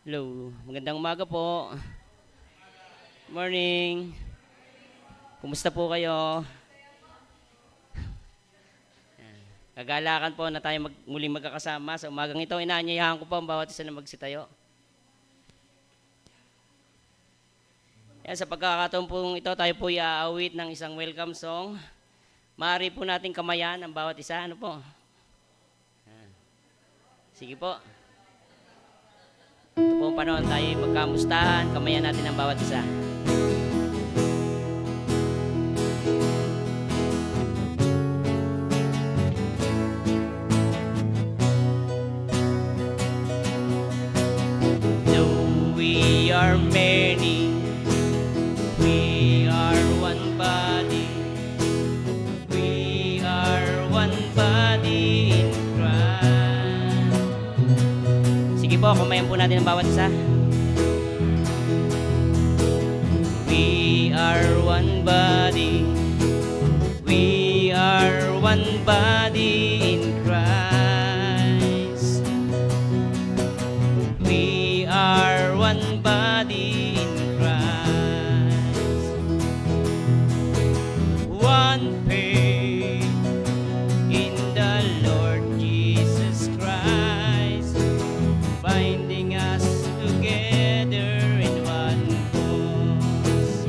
Hello, magandang umaga po. Morning. Kumusta po kayo? Kagalakan po na tayo muling magkakasama sa umagang ito. Inaanyayahan ko po ang bawat isa na magsitayo. Yan, sa pagkakataon po ito, tayo po iaawit ng isang welcome song. Maaari po natin kamayan ang bawat isa. Ano po? Sige po. Ito po ang panahon tayo magkamustahan. Kamayan natin ang bawat isa. Though we are many, we are one body. We are one body in Christ. Sige po, kumayan po natin ang bawat isa. We are one body. We are one body in Christ. We are one body in Christ. One faith in the Lord Jesus Christ, binding us together in one cause.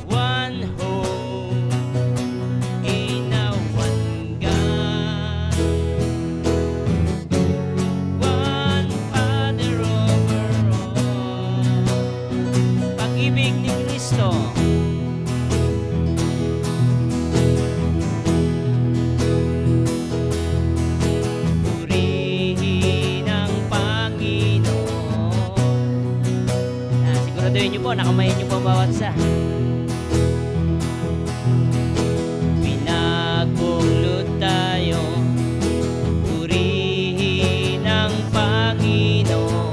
One hope in a one God. One Father over all. Pag-ibig ni Kristo. Purihin ang Panginoon. Siguraduhin niyo po, nakamayan niyo po ang bawat isa. Pinagbuklod tayo. Purihin ang Panginoon.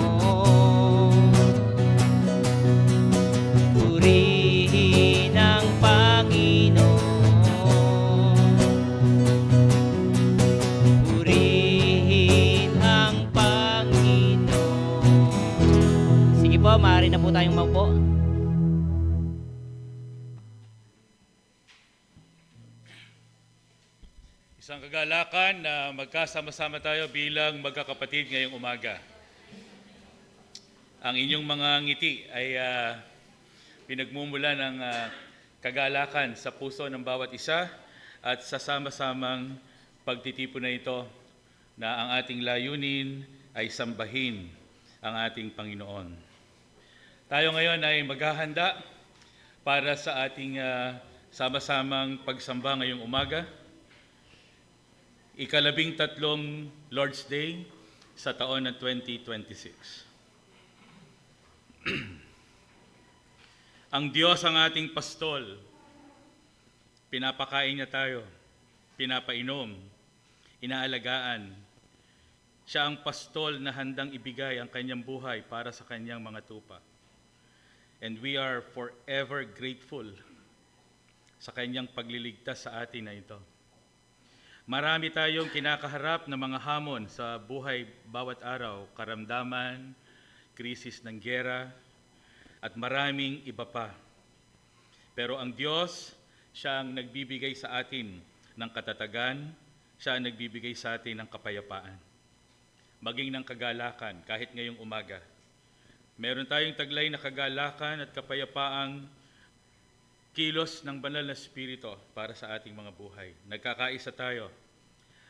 Purihin ang Panginoon. Purihin ang Panginoon. Sige po, maaari na po tayong maupo. Isang kagalakan na magkasama-sama tayo bilang magkakapatid ngayong umaga. Ang inyong mga ngiti ay pinagmumula ng kagalakan sa puso ng bawat isa at sa sama-samang pagtitipon na ito na ang ating layunin ay sambahin ang ating Panginoon. Tayo ngayon ay maghahanda para sa ating sama-samang pagsamba ngayong umaga. Ika-13 Lord's Day sa taon ng 2026. Ang Diyos ang ating pastol. Pinapakain niya tayo, pinapainom, inaalagaan. Siya ang pastol na handang ibigay ang kanyang buhay para sa kanyang mga tupa. And we are forever grateful sa kanyang pagliligtas sa atin na ito. Marami tayong kinakaharap na mga hamon sa buhay bawat araw, karamdaman, krisis ng giyera, at maraming iba pa. Pero ang Diyos, siya ang nagbibigay sa atin ng katatagan, siya ang nagbibigay sa atin ng kapayapaan. Maging ng kagalakan kahit ngayong umaga. Meron tayong taglay na kagalakan at kapayapaang kilos ng banal na Espiritu para sa ating mga buhay. Nagkakaisa tayo.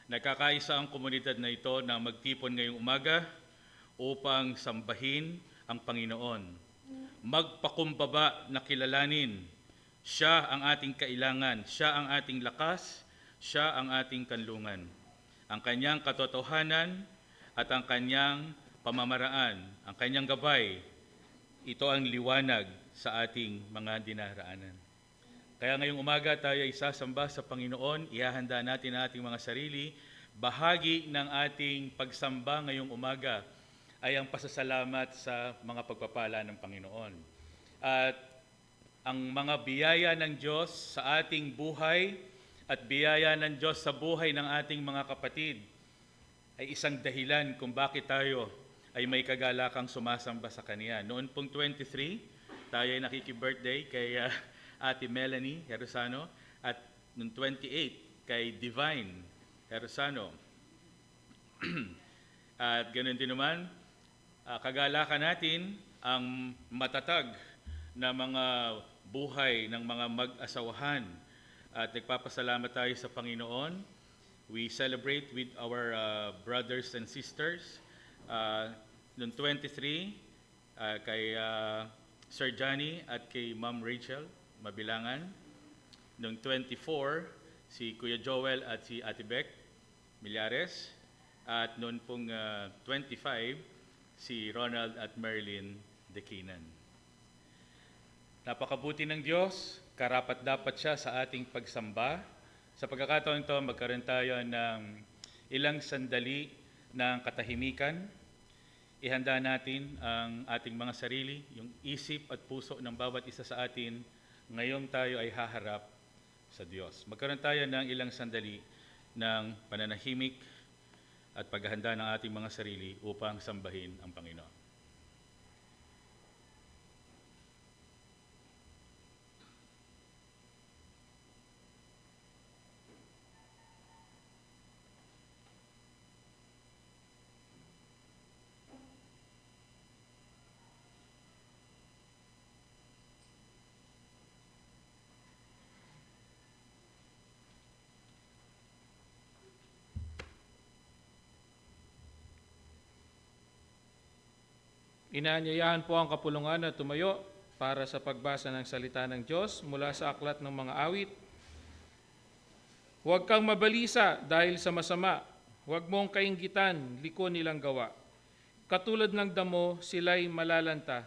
Nagkakaisa ang komunidad na ito na magtipon ngayong umaga upang sambahin ang Panginoon. Magpakumbaba na kilalanin. Siya ang ating kailangan. Siya ang ating lakas. Siya ang ating kanlungan. Ang kanyang katotohanan at ang kanyang pamamaraan, ang kanyang gabay, ito ang liwanag sa ating mga dinaraanan. Kaya ngayong umaga tayo ay sasamba sa Panginoon, ihahanda natin ang ating mga sarili. Bahagi ng ating pagsamba ngayong umaga ay ang pasasalamat sa mga pagpapala ng Panginoon. At ang mga biyaya ng Diyos sa ating buhay at biyaya ng Diyos sa buhay ng ating mga kapatid ay isang dahilan kung bakit tayo ay may kagalakang sumasamba sa Kanya. Noon pong 23, tayo ay nakiki-birthday kay Ate Melanie Herosano at noong 28 kay Divine Herosano. At ganoon din naman, kagalakan natin ang matatag na mga buhay ng mga mag-asawahan. At nagpapasalamat tayo sa Panginoon. We celebrate with our brothers and sisters. Noong 23, kay Sir Johnny at kay Ma'am Rachel Mabilangan. Noong 24, si Kuya Joel at si Ate Beck Millares. At noon pong 25, si Ronald at Marilyn Dekinan. Napakabuti ng Diyos, karapat-dapat siya sa ating pagsamba. Sa pagkakataon ito, magkaroon tayo ng ilang sandali ng katahimikan. Ihanda natin ang ating mga sarili, yung isip at puso ng bawat isa sa atin. Ngayong tayo ay haharap sa Diyos. Magkaroon tayo ng ilang sandali ng pananahimik at paghahanda ng ating mga sarili upang sambahin ang Panginoon. Inaanyayahan po ang kapulungan na tumayo para sa pagbasa ng salita ng Diyos mula sa aklat ng mga awit. Huwag kang mabalisa dahil sa masama. Huwag mong kainggitan, liko nilang gawa. Katulad ng damo, sila'y malalanta.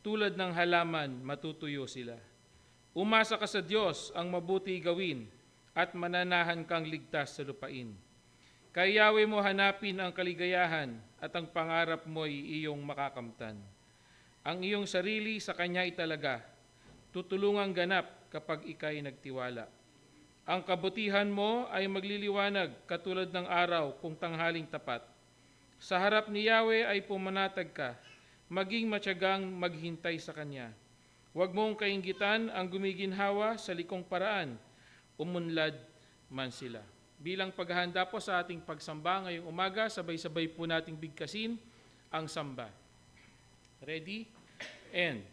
Tulad ng halaman, matutuyo sila. Umasa ka sa Diyos ang mabuti gawin at mananahan kang ligtas sa lupain. Kay Yahweh mo hanapin ang kaligayahan at ang pangarap mo'y iyong makakamtan. Ang iyong sarili sa Kanya italaga, tutulungang ganap kapag ika'y nagtiwala. Ang kabutihan mo ay magliliwanag katulad ng araw kung tanghaling tapat. Sa harap ni Yahweh ay pumanatag ka, maging matyagang maghintay sa Kanya. Huwag mong kainggitan ang gumiginhawa sa likong paraan, umunlad man sila. Bilang paghahanda po sa ating pagsamba ngayong umaga, sabay-sabay po nating bigkasin ang samba. Ready? And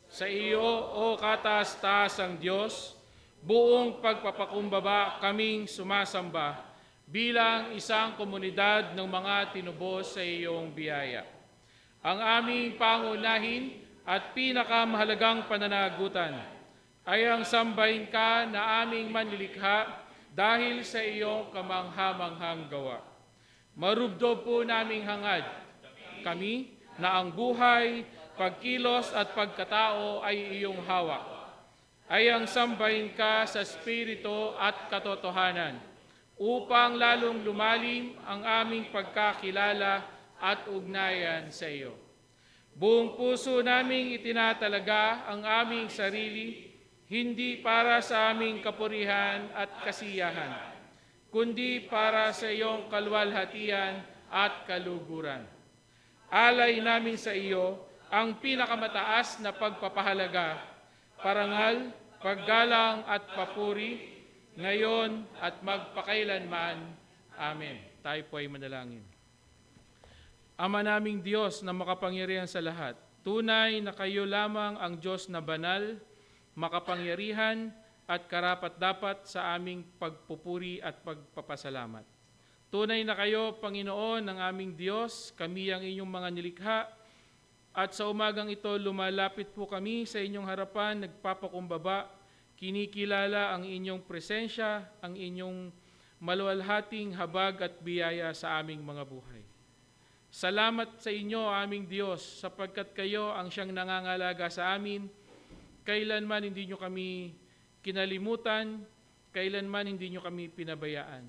sa iyo, O kataas-taasang Diyos, buong pagpapakumbaba kaming sumasamba bilang isang komunidad ng mga tinubos sa iyong biyaya. Ang aming pangunahin at pinakamahalagang pananagutan ay ang sambahin ka na aming manlilikha dahil sa iyong kamangha-manghang gawa. Marubdob po naming hangad kami na ang buhay, pagkilos at pagkatao ay iyong hawak. Ay ang sambahin ka sa espiritu at katotohanan upang lalong lumalim ang aming pagkakilala at ugnayan sa iyo. Buong puso naming itinatalaga ang aming sarili hindi para sa aming kapurihan at kasiyahan, kundi para sa iyong kaluwalhatian at kaluguran. Alay namin sa iyo ang pinakamataas na pagpapahalaga, parangal, paggalang at papuri, ngayon at magpakailanman. Amen. Tayo po ay manalangin. Ama naming Diyos na makapangyarihan sa lahat, tunay na kayo lamang ang Diyos na banal, makapangyarihan at karapat-dapat sa aming pagpupuri at pagpapasalamat. Tunay na kayo, Panginoon, ng aming Diyos, kami ang inyong mga nilikha, at sa umagang ito lumalapit po kami sa inyong harapan, nagpapakumbaba, kinikilala ang inyong presensya, ang inyong maluwalhating habag at biyaya sa aming mga buhay. Salamat sa inyo, aming Diyos, sapagkat kayo ang siyang nangangalaga sa amin. Kailanman hindi nyo kami kinalimutan, kailanman hindi nyo kami pinabayaan.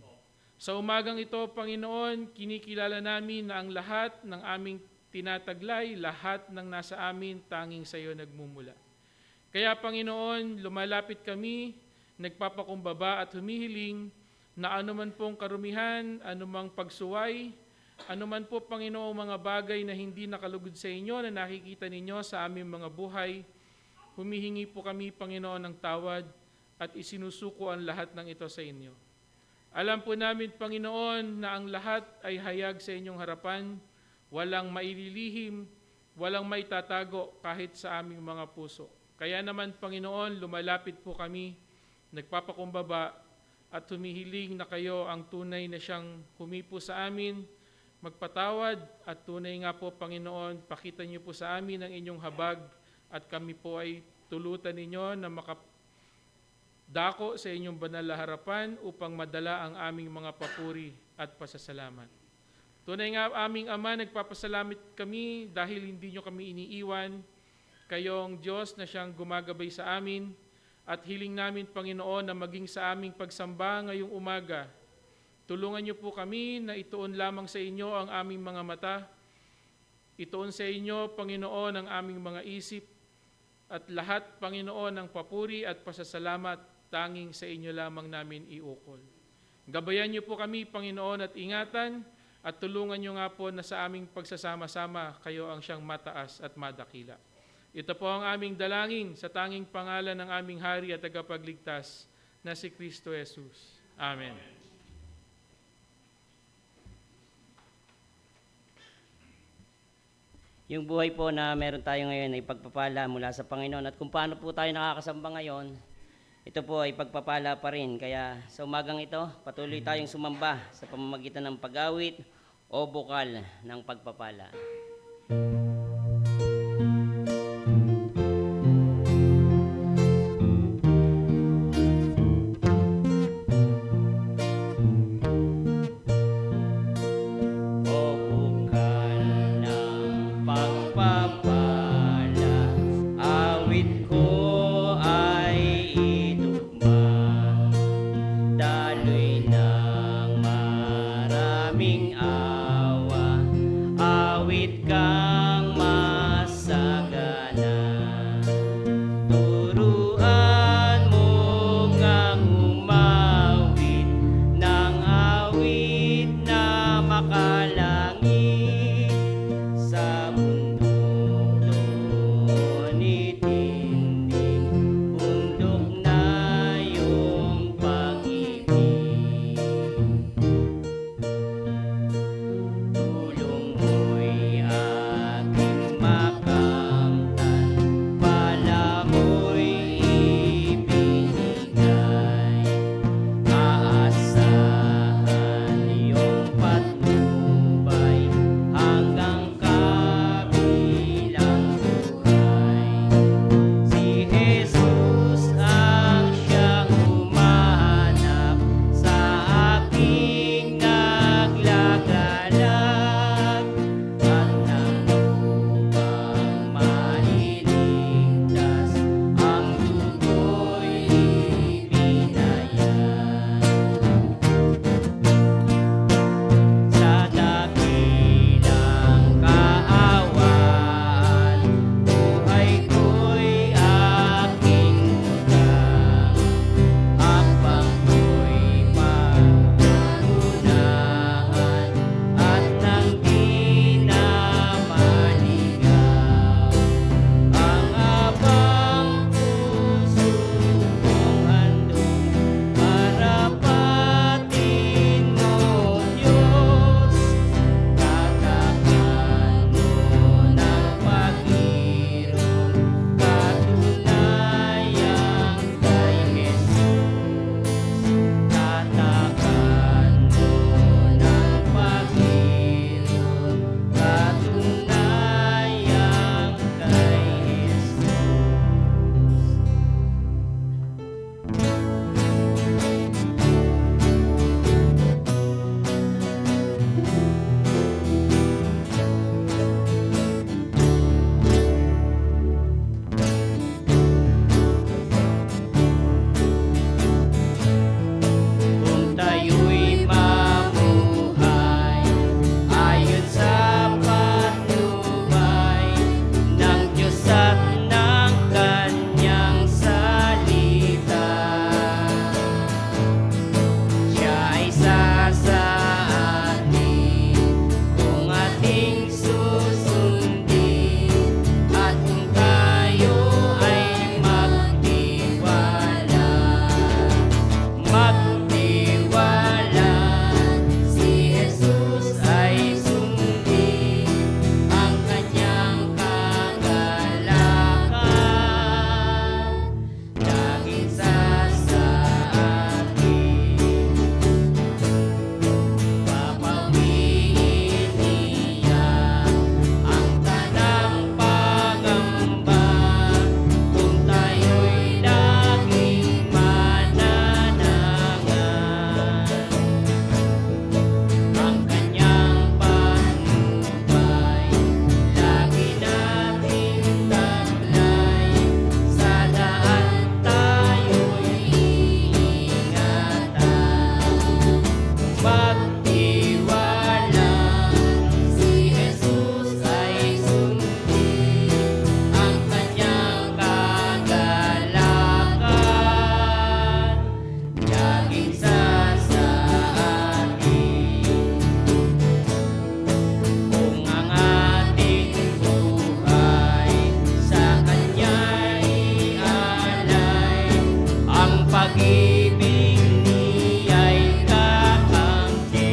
Sa umagang ito, Panginoon, kinikilala namin na ang lahat ng aming tinataglay, lahat ng nasa amin, tanging sa iyo nagmumula. Kaya, Panginoon, lumalapit kami, nagpapakumbaba at humihiling na anuman pong karumihan, anumang pagsuway, Ano man po, Panginoong mga bagay na hindi nakalugod sa inyo na nakikita ninyo sa aming mga buhay, humihingi po kami, Panginoon, ng tawad at isinusuko ang lahat ng ito sa inyo. Alam po namin, Panginoon, na ang lahat ay hayag sa inyong harapan, walang maililihim, walang maitatago kahit sa aming mga puso. Kaya naman, Panginoon, lumalapit po kami, nagpapakumbaba at humihiling na kayo ang tunay na siyang humipo sa amin, magpatawad at tunay nga po, Panginoon, pakita niyo po sa amin ang inyong habag at kami po ay tulutan ninyo na makadako sa inyong banal na harapan upang madala ang aming mga papuri at pasasalamat. Tunay nga aming Ama, nagpapasalamat kami dahil hindi nyo kami iniiwan, kayong Diyos na siyang gumagabay sa amin at hiling namin, Panginoon, na maging sa aming pagsamba ngayong umaga. Tulungan niyo po kami na ituon lamang sa inyo ang aming mga mata, ituon sa inyo, Panginoon, ang aming mga isip, at lahat, Panginoon, ng papuri at pasasalamat tanging sa inyo lamang namin iukol. Gabayan niyo po kami, Panginoon, at ingatan, at tulungan niyo nga po na sa aming pagsasama-sama kayo ang siyang mataas at madakila. Ito po ang aming dalangin sa tanging pangalan ng aming Hari at Tagapagligtas na si Kristo Jesus. Amen. Yung buhay po na meron tayo ngayon ay pagpapala mula sa Panginoon. At kung paano po tayo nakakasamba ngayon, ito po ay pagpapala pa rin. Kaya sa umagang ito, patuloy tayong sumamba sa pamamagitan ng pag-awit o bukal ng pagpapala. O bukal ng pagpapala, awit ko ay itugma, daloy ng maraming awa, awit kang magtiwala, si Jesus ay sundin ang kanyang kagalakan, laging sasaatin. Kung ang ating buhay sa kanya'y alay, ang pag-ibig niya'y kakamtin.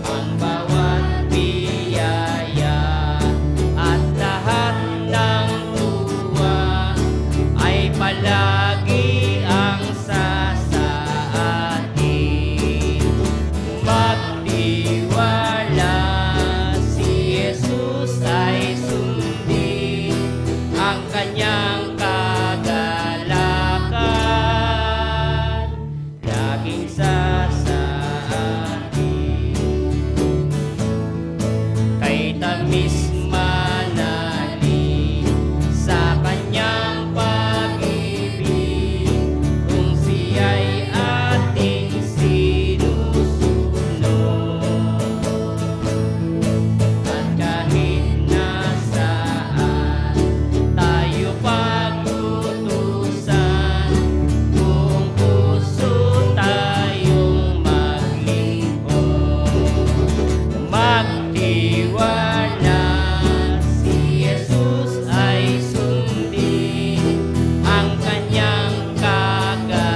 Ang bawat biyaya at lahat ng tuwa ay palagi ang sasaatin. Magtiwala, si Jesus ay sundin ang kanyang kagalakan, laging sasaatin. Kay tamis manali sa kanyang pag-ibig, kung siya'y ating sinusunod. At kahit nasaan tayo pag-utusan, kung puso tayong maglingkod, magtiwala, si Jesus ay sundin ang kanyang kagalakan,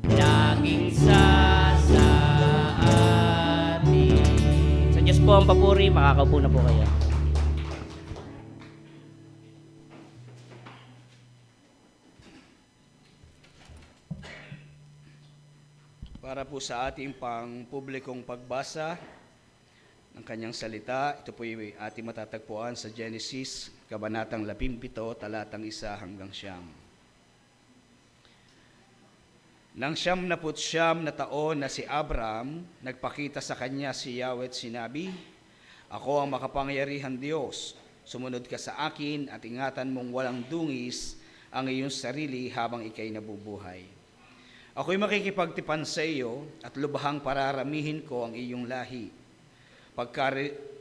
laging sasaatin. Sa Diyos po ang papuri, makakaupo na po kayo. Para po sa ating pang publikong pagbasa ng kanyang salita, ito po yung ating matatagpuan sa Genesis, Kabanatang 17, talatang 1 hanggang 9. Nang 99 na taon na si Abram, nagpakita sa kanya si Yahweh at sinabi, "Ako ang makapangyarihan Diyos, sumunod ka sa akin at ingatan mong walang dungis ang iyong sarili habang ikay nabubuhay. Ako'y makikipagtipan sa iyo at lubhang pararamihin ko ang iyong lahi."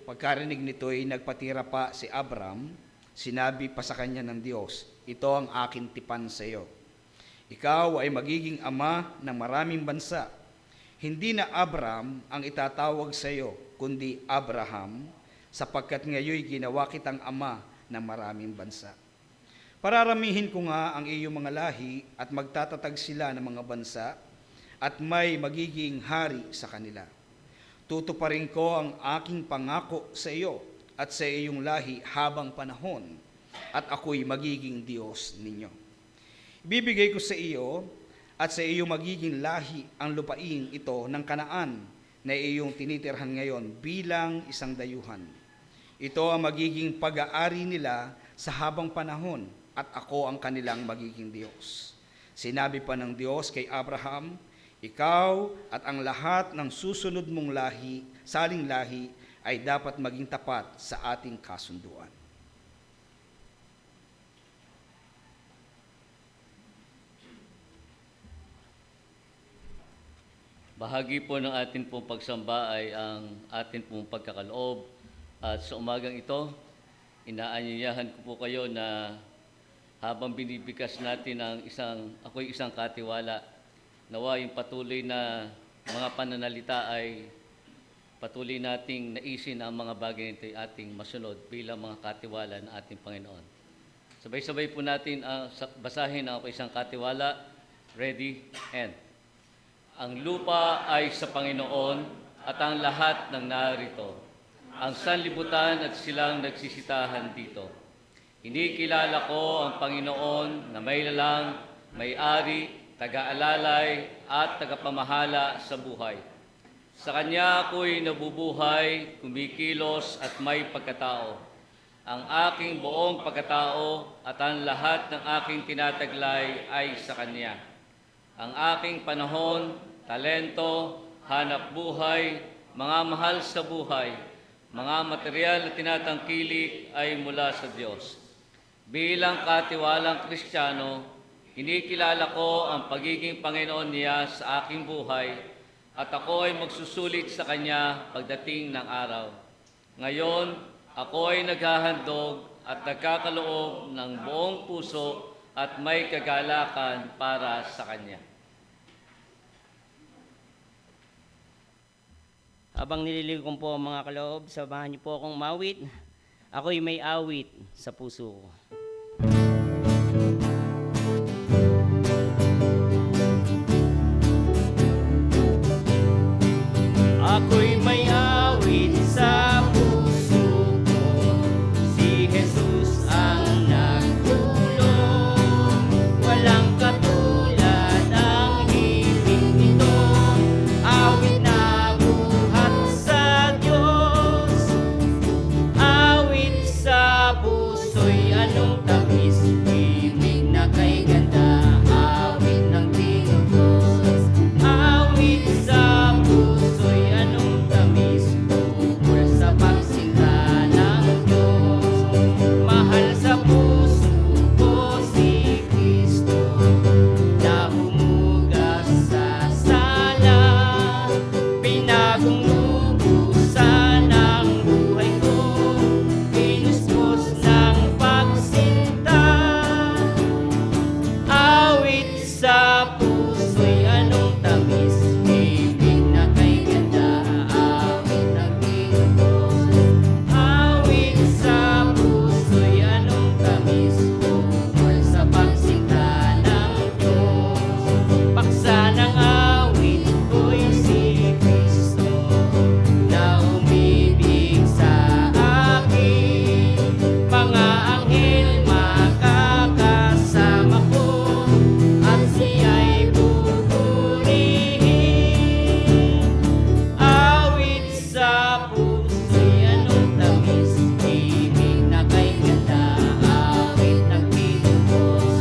Pagkarinig nito'y nagpatira pa si Abram, sinabi pa sa kanya ng Diyos, "Ito ang aking tipan sa iyo. Ikaw ay magiging ama ng maraming bansa. Hindi na Abram ang itatawag sa iyo, kundi Abraham, sapagkat ngayoy ginawa kitang ama ng maraming bansa. Pararamihin ko nga ang iyong mga lahi at magtatatag sila ng mga bansa at may magiging hari sa kanila. Tutuparin ko ang aking pangako sa iyo at sa iyong lahi habang panahon at ako'y magiging Diyos ninyo. Ibibigay ko sa iyo at sa iyong magiging lahi ang lupain ito ng Kanaan na iyong tinitirhan ngayon bilang isang dayuhan. Ito ang magiging pag-aari nila sa habang panahon at ako ang kanilang magiging Diyos." Sinabi pa ng Diyos kay Abraham, "Ikaw at ang lahat ng susunod mong lahi, saling lahi, ay dapat maging tapat sa ating kasunduan." Bahagi po ng atin pong pagsamba ay ang atin pong pagkakaloob. At sa umagang ito, inaanyayahan ko po kayo na habang binibigkas natin ako'y isang katiwala, nawa yung patuloy na mga pananalita ay patuloy nating naisin ang mga bagay nito ay ating masunod bilang mga katiwala ng ating Panginoon. Sabay-sabay po natin basahin ang ako'y isang katiwala. Ready, and ang lupa ay sa Panginoon at ang lahat ng narito, ang sanlibutan at silang nagsisitahan dito. Inikilala ko ang Panginoon na may lalang, may-ari, taga-alalay at tagapamahala sa buhay. Sa Kanya ako'y nabubuhay, kumikilos at may pagkatao. Ang aking buong pagkatao at ang lahat ng aking tinataglay ay sa Kanya. Ang aking panahon, talento, hanap buhay, mga mahal sa buhay, mga material na tinatangkilik ay mula sa Diyos. Bilang katiwalang Kristiyano, Kinikilala ko ang pagiging Panginoon niya sa aking buhay at ako ay magsusulit sa Kanya pagdating ng araw. Ngayon, ako ay naghahandog at nagkakaloob ng buong puso at may kagalakan para sa Kanya. Habang nililiw ko po ang mga kaloob, samahan niyo po akong mawit. Ako'y may awit sa puso ko. Ako'y may awit sa puso ko, si Jesus ang nagtulong. Walang katulad ang himig nito, awit na buhat sa Diyos. Awit sa puso'y anong tamis, himig na kay ganda, awit ng tinubos. Awit sa puso'y anong tamis, tungkol sa pagsinta ng Diyos. Mahal sa puso ko si Kristo, na humugas sa sala. Pinagong lubusan ang buhay ko, pinuspos ng pagsinta. Awit sa puso'y anong tamis, himig na kay ganda, awit ng tinubos. Awit sa puso'y anong tamis, tungkol sa pagsinta ng Diyos. Paksa ng awit ko'y si Kristo, na umibig sa akin. Mga anghel makakasama ko, at siya'y pupurihin. Awit sa puso'y anong tamis, himig na kay ganda, awit ng tinubos.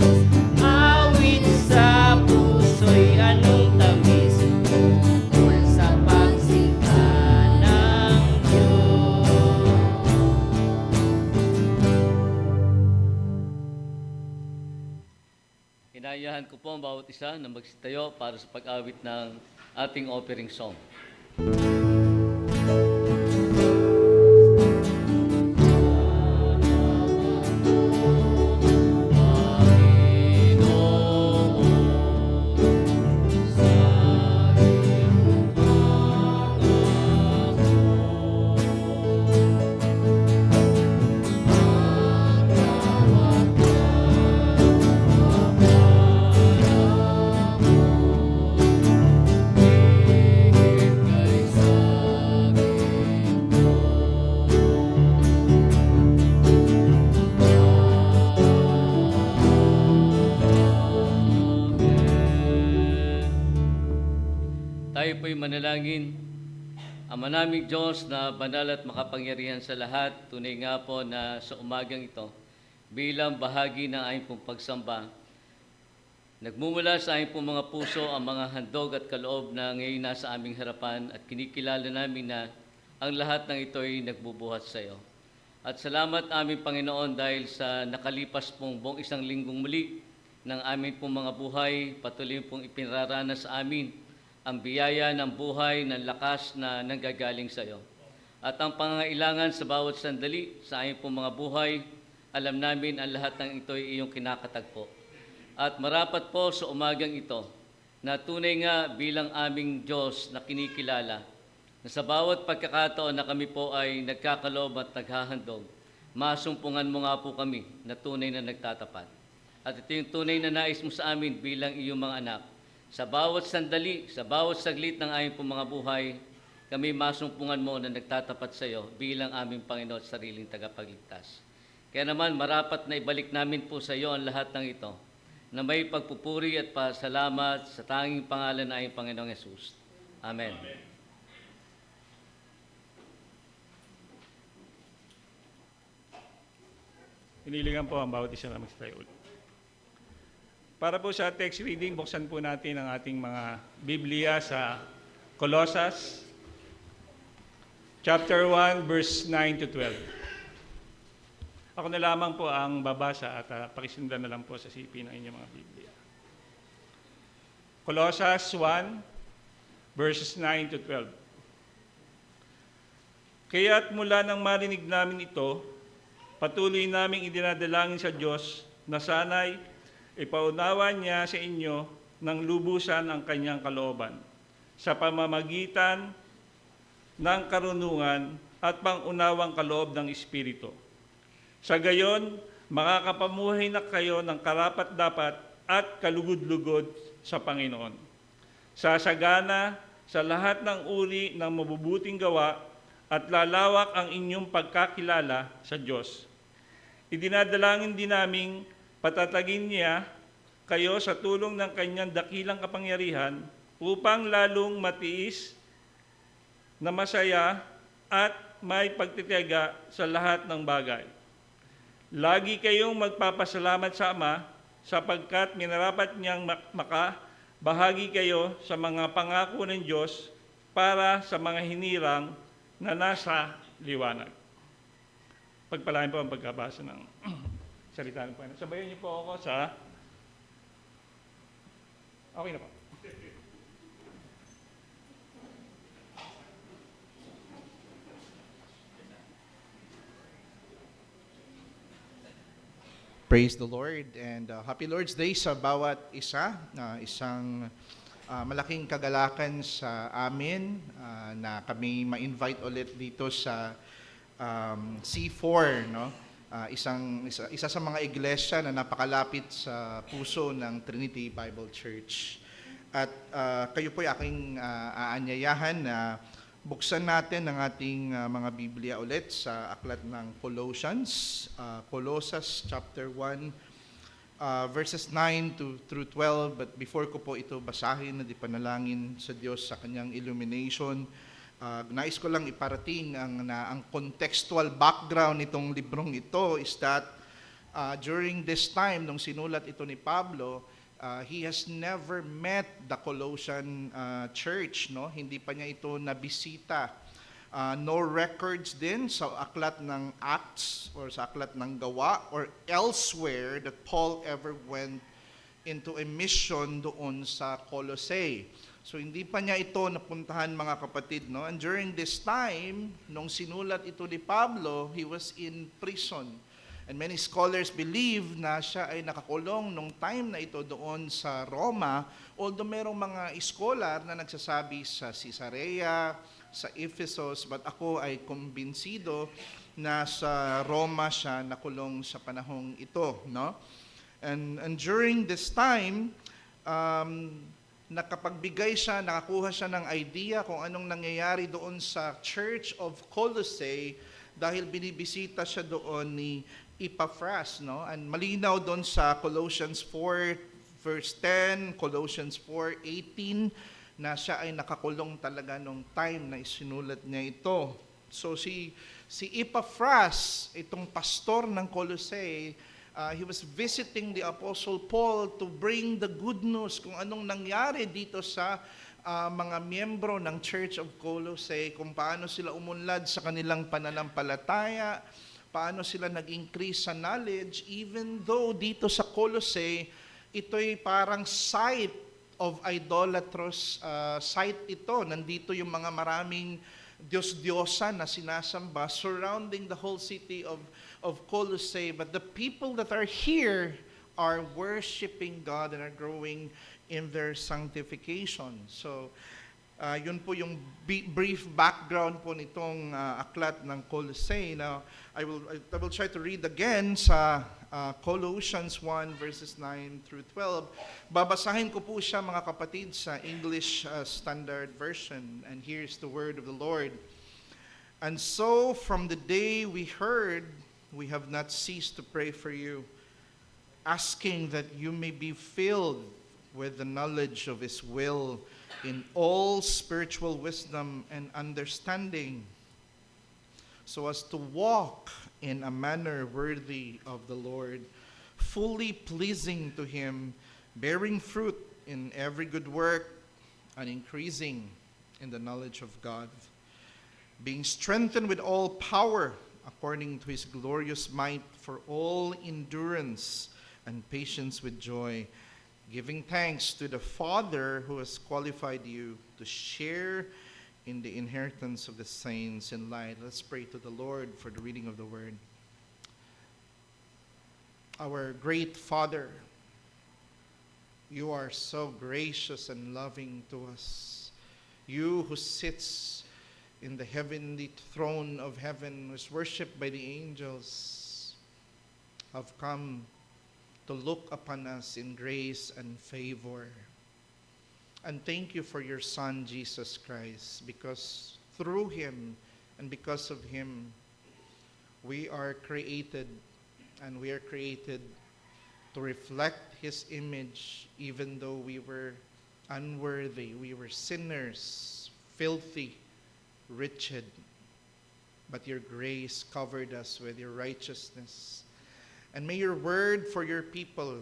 Awit sa puso'y anong tamis, tungkol sa pagsinta ng Diyos. Inayahan ko po ang bawat isa na magsitayo para sa pag-awit ng ating offering song. Tayo po'y manalangin. Ama naming Diyos na banal at makapangyarihan sa lahat, tunay nga po na sa umagang ito, bilang bahagi ng aming pong pagsamba, nagmumula sa aming pong mga puso ang mga handog at kaloob na ngayon nasa aming harapan at kinikilala namin na ang lahat ng ito ay nagbubuhat sa iyo. At salamat aming Panginoon dahil sa nakalipas pong buong isang linggong muli ng aming pong mga buhay, patuloy pong ipinararanas sa amin ang biyaya ng buhay, ng lakas na nanggagaling sa iyo. At ang pangangailangan sa bawat sandali sa aming pong mga buhay, alam namin ang lahat ng ito ay iyong kinakatagpo. At marapat po sa umagang ito na tunay nga bilang aming Diyos na kinikilala, na sa bawat pagkakataon na kami po ay nagkakaloob at naghahandog, masumpungan mo nga po kami na tunay na nagtatapat. At ito yung tunay na nais mo sa amin bilang iyong mga anak. Sa bawat sandali, sa bawat saglit ng aming pong mga buhay, kami masumpungan mo na nagtatapat sa iyo bilang aming Panginoon at sariling tagapagligtas. Kaya naman marapat na ibalik namin po sa iyo ang lahat ng ito, na may pagpupuri at pasalamat sa tanging pangalan ng aming Panginoong Yesus. Amen. Hinilingan po ang bawat isa na magstayo ulit. Para po sa text reading, buksan po natin ang ating mga Biblia sa Colossus, chapter 1, verse 9 to 12. Ako na lamang po ang babasa at pakisundan na lang po sa sipi ng inyong mga Biblia. Colossus 1, verses 9 to 12. Kaya't mula nang marinig namin ito, patuloy naming idinadalangin sa Diyos na sana'y ipaunawa niya sa inyo ng lubusan ang kanyang kalooban sa pamamagitan ng karunungan at pangunawang kaloob ng Espiritu. Sa gayon, makakapamuhay na kayo ng karapat-dapat at kalugod-lugod sa Panginoon. Sasagana sa lahat ng uri ng mabubuting gawa at lalawak ang inyong pagkakilala sa Diyos. Idinadalangin din naming patatagin niya kayo sa tulong ng kanyang dakilang kapangyarihan upang lalong matiis na masaya at may pagtitiyaga sa lahat ng bagay. Lagi kayong magpapasalamat sa Ama sapagkat minarapat niyang makabahagi kayo sa mga pangako ng Diyos para sa mga hinirang na nasa liwanag. Pagpalain po ang pagkabasa ng salita ng Panginoon. Sabayan niyo po ako sa... Okay na po. Praise the Lord and happy Lord's Day sa bawat isa. Isang malaking kagalakan sa amin na kami ma-invite ulit dito sa C4, no? Isa sa mga iglesia na napakalapit sa puso ng Trinity Bible Church. At kayo po ay aking aanyayahan na buksan natin ang ating mga Biblia ulit sa aklat ng Colossians, Colossus chapter 1, verses 9 through 12. But before ko po ito basahin, na di panalangin sa Diyos sa kanyang illumination, nais ko lang iparating ang contextual background nitong librong ito is that during this time, nung sinulat ito ni Pablo, he has never met the Colossian church, no? Hindi pa niya ito nabisita. No records din sa aklat ng Acts or sa aklat ng Gawa or elsewhere that Paul ever went into a mission doon sa Colossae. So hindi pa niya ito napuntahan, mga kapatid, no? And during this time, nung sinulat ito ni Pablo, he was in prison. And many scholars believe na siya ay nakakulong nung time na ito doon sa Roma, although merong mga scholar na nagsasabi sa Caesarea, sa Ephesus, but ako ay kumbinsido na sa Roma siya nakulong sa panahong ito, no? And during this time, nakapagbigay siya, nakakuha siya ng idea kung anong nangyayari doon sa Church of Colossae dahil binibisita siya doon ni Epaphras, no? And malinaw doon sa Colossians 4 verse 10, Colossians 4:18 na siya ay nakakulong talaga nung time na isinulat niya ito. So si Epaphras, itong pastor ng Colossae, he was visiting the Apostle Paul to bring the good news kung anong nangyari dito sa mga miyembro ng Church of Colossae, kung paano sila umunlad sa kanilang pananampalataya, paano sila nag-increase sa knowledge, even though dito sa Colossae, ito'y parang site of idolatrous site ito. Nandito yung mga maraming Diyos-Diyosan na sinasamba surrounding the whole city of Colossae. But the people that are here are worshiping God and are growing in their sanctification. So, yun po yung brief background po nitong aklat ng Colossae. Now, I will try to read again sa Colossians 1 verses 9 through 12. Babasahin ko po siya, mga kapatid, sa English Standard Version. And here's the word of the Lord. And so, from the day we heard, we have not ceased to pray for you, asking that you may be filled with the knowledge of His will in all spiritual wisdom and understanding, so as to walk in a manner worthy of the Lord, fully pleasing to Him, bearing fruit in every good work, and increasing in the knowledge of God, being strengthened with all power according to His glorious might, for all endurance and patience with joy, giving thanks to the Father who has qualified you to share in the inheritance of the saints in light. Let's pray to the Lord for the reading of the word. Our great Father, you are so gracious and loving to us. You who sits in the heavenly throne of heaven, who is worshipped by the angels, have come to look upon us in grace and favor. And thank you for your Son, Jesus Christ, because through him and because of him, we are created, and we are created to reflect his image, even though we were unworthy, we were sinners, filthy, wretched. But your grace covered us with your righteousness. And may your word for your people,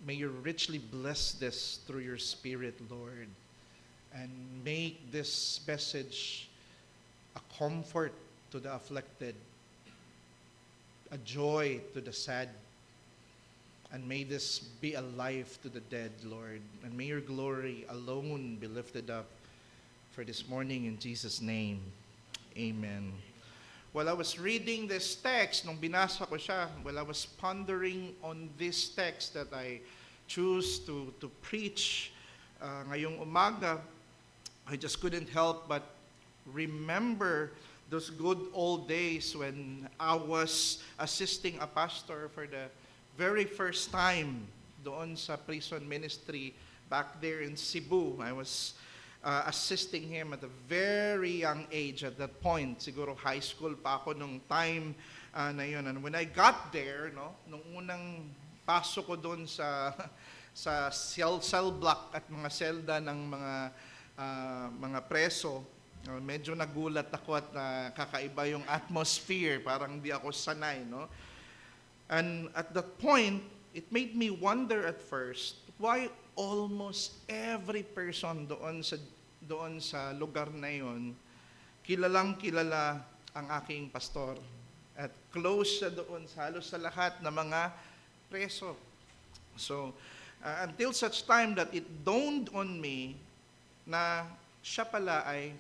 may you richly bless this through your Spirit, Lord, and make this message a comfort to the afflicted, a joy to the sad, and may this be a life to the dead, Lord. And may your glory alone be lifted up for this morning in Jesus' name. Amen. While I was reading this text, nung binasa ko siya, while I was pondering on this text that I choose to preach ngayong umaga, I just couldn't help but remember those good old days when I was assisting a pastor for the very first time doon sa prison ministry back there in Cebu. I was assisting him at a very young age at that point. Siguro high school pa ako nung time na yun. And when I got there, no, nung unang pasok ko doon sa cell block at mga selda ng mga preso, medyo nagulat ako at kakaiba yung atmosphere, parang hindi ako sanay, no? And at that point, it made me wonder at first why almost every person doon sa lugar na yon kilalang kilala ang aking pastor at close siya doon halos sa lahat ng mga preso. So until such time that it dawned on me na siya pala ay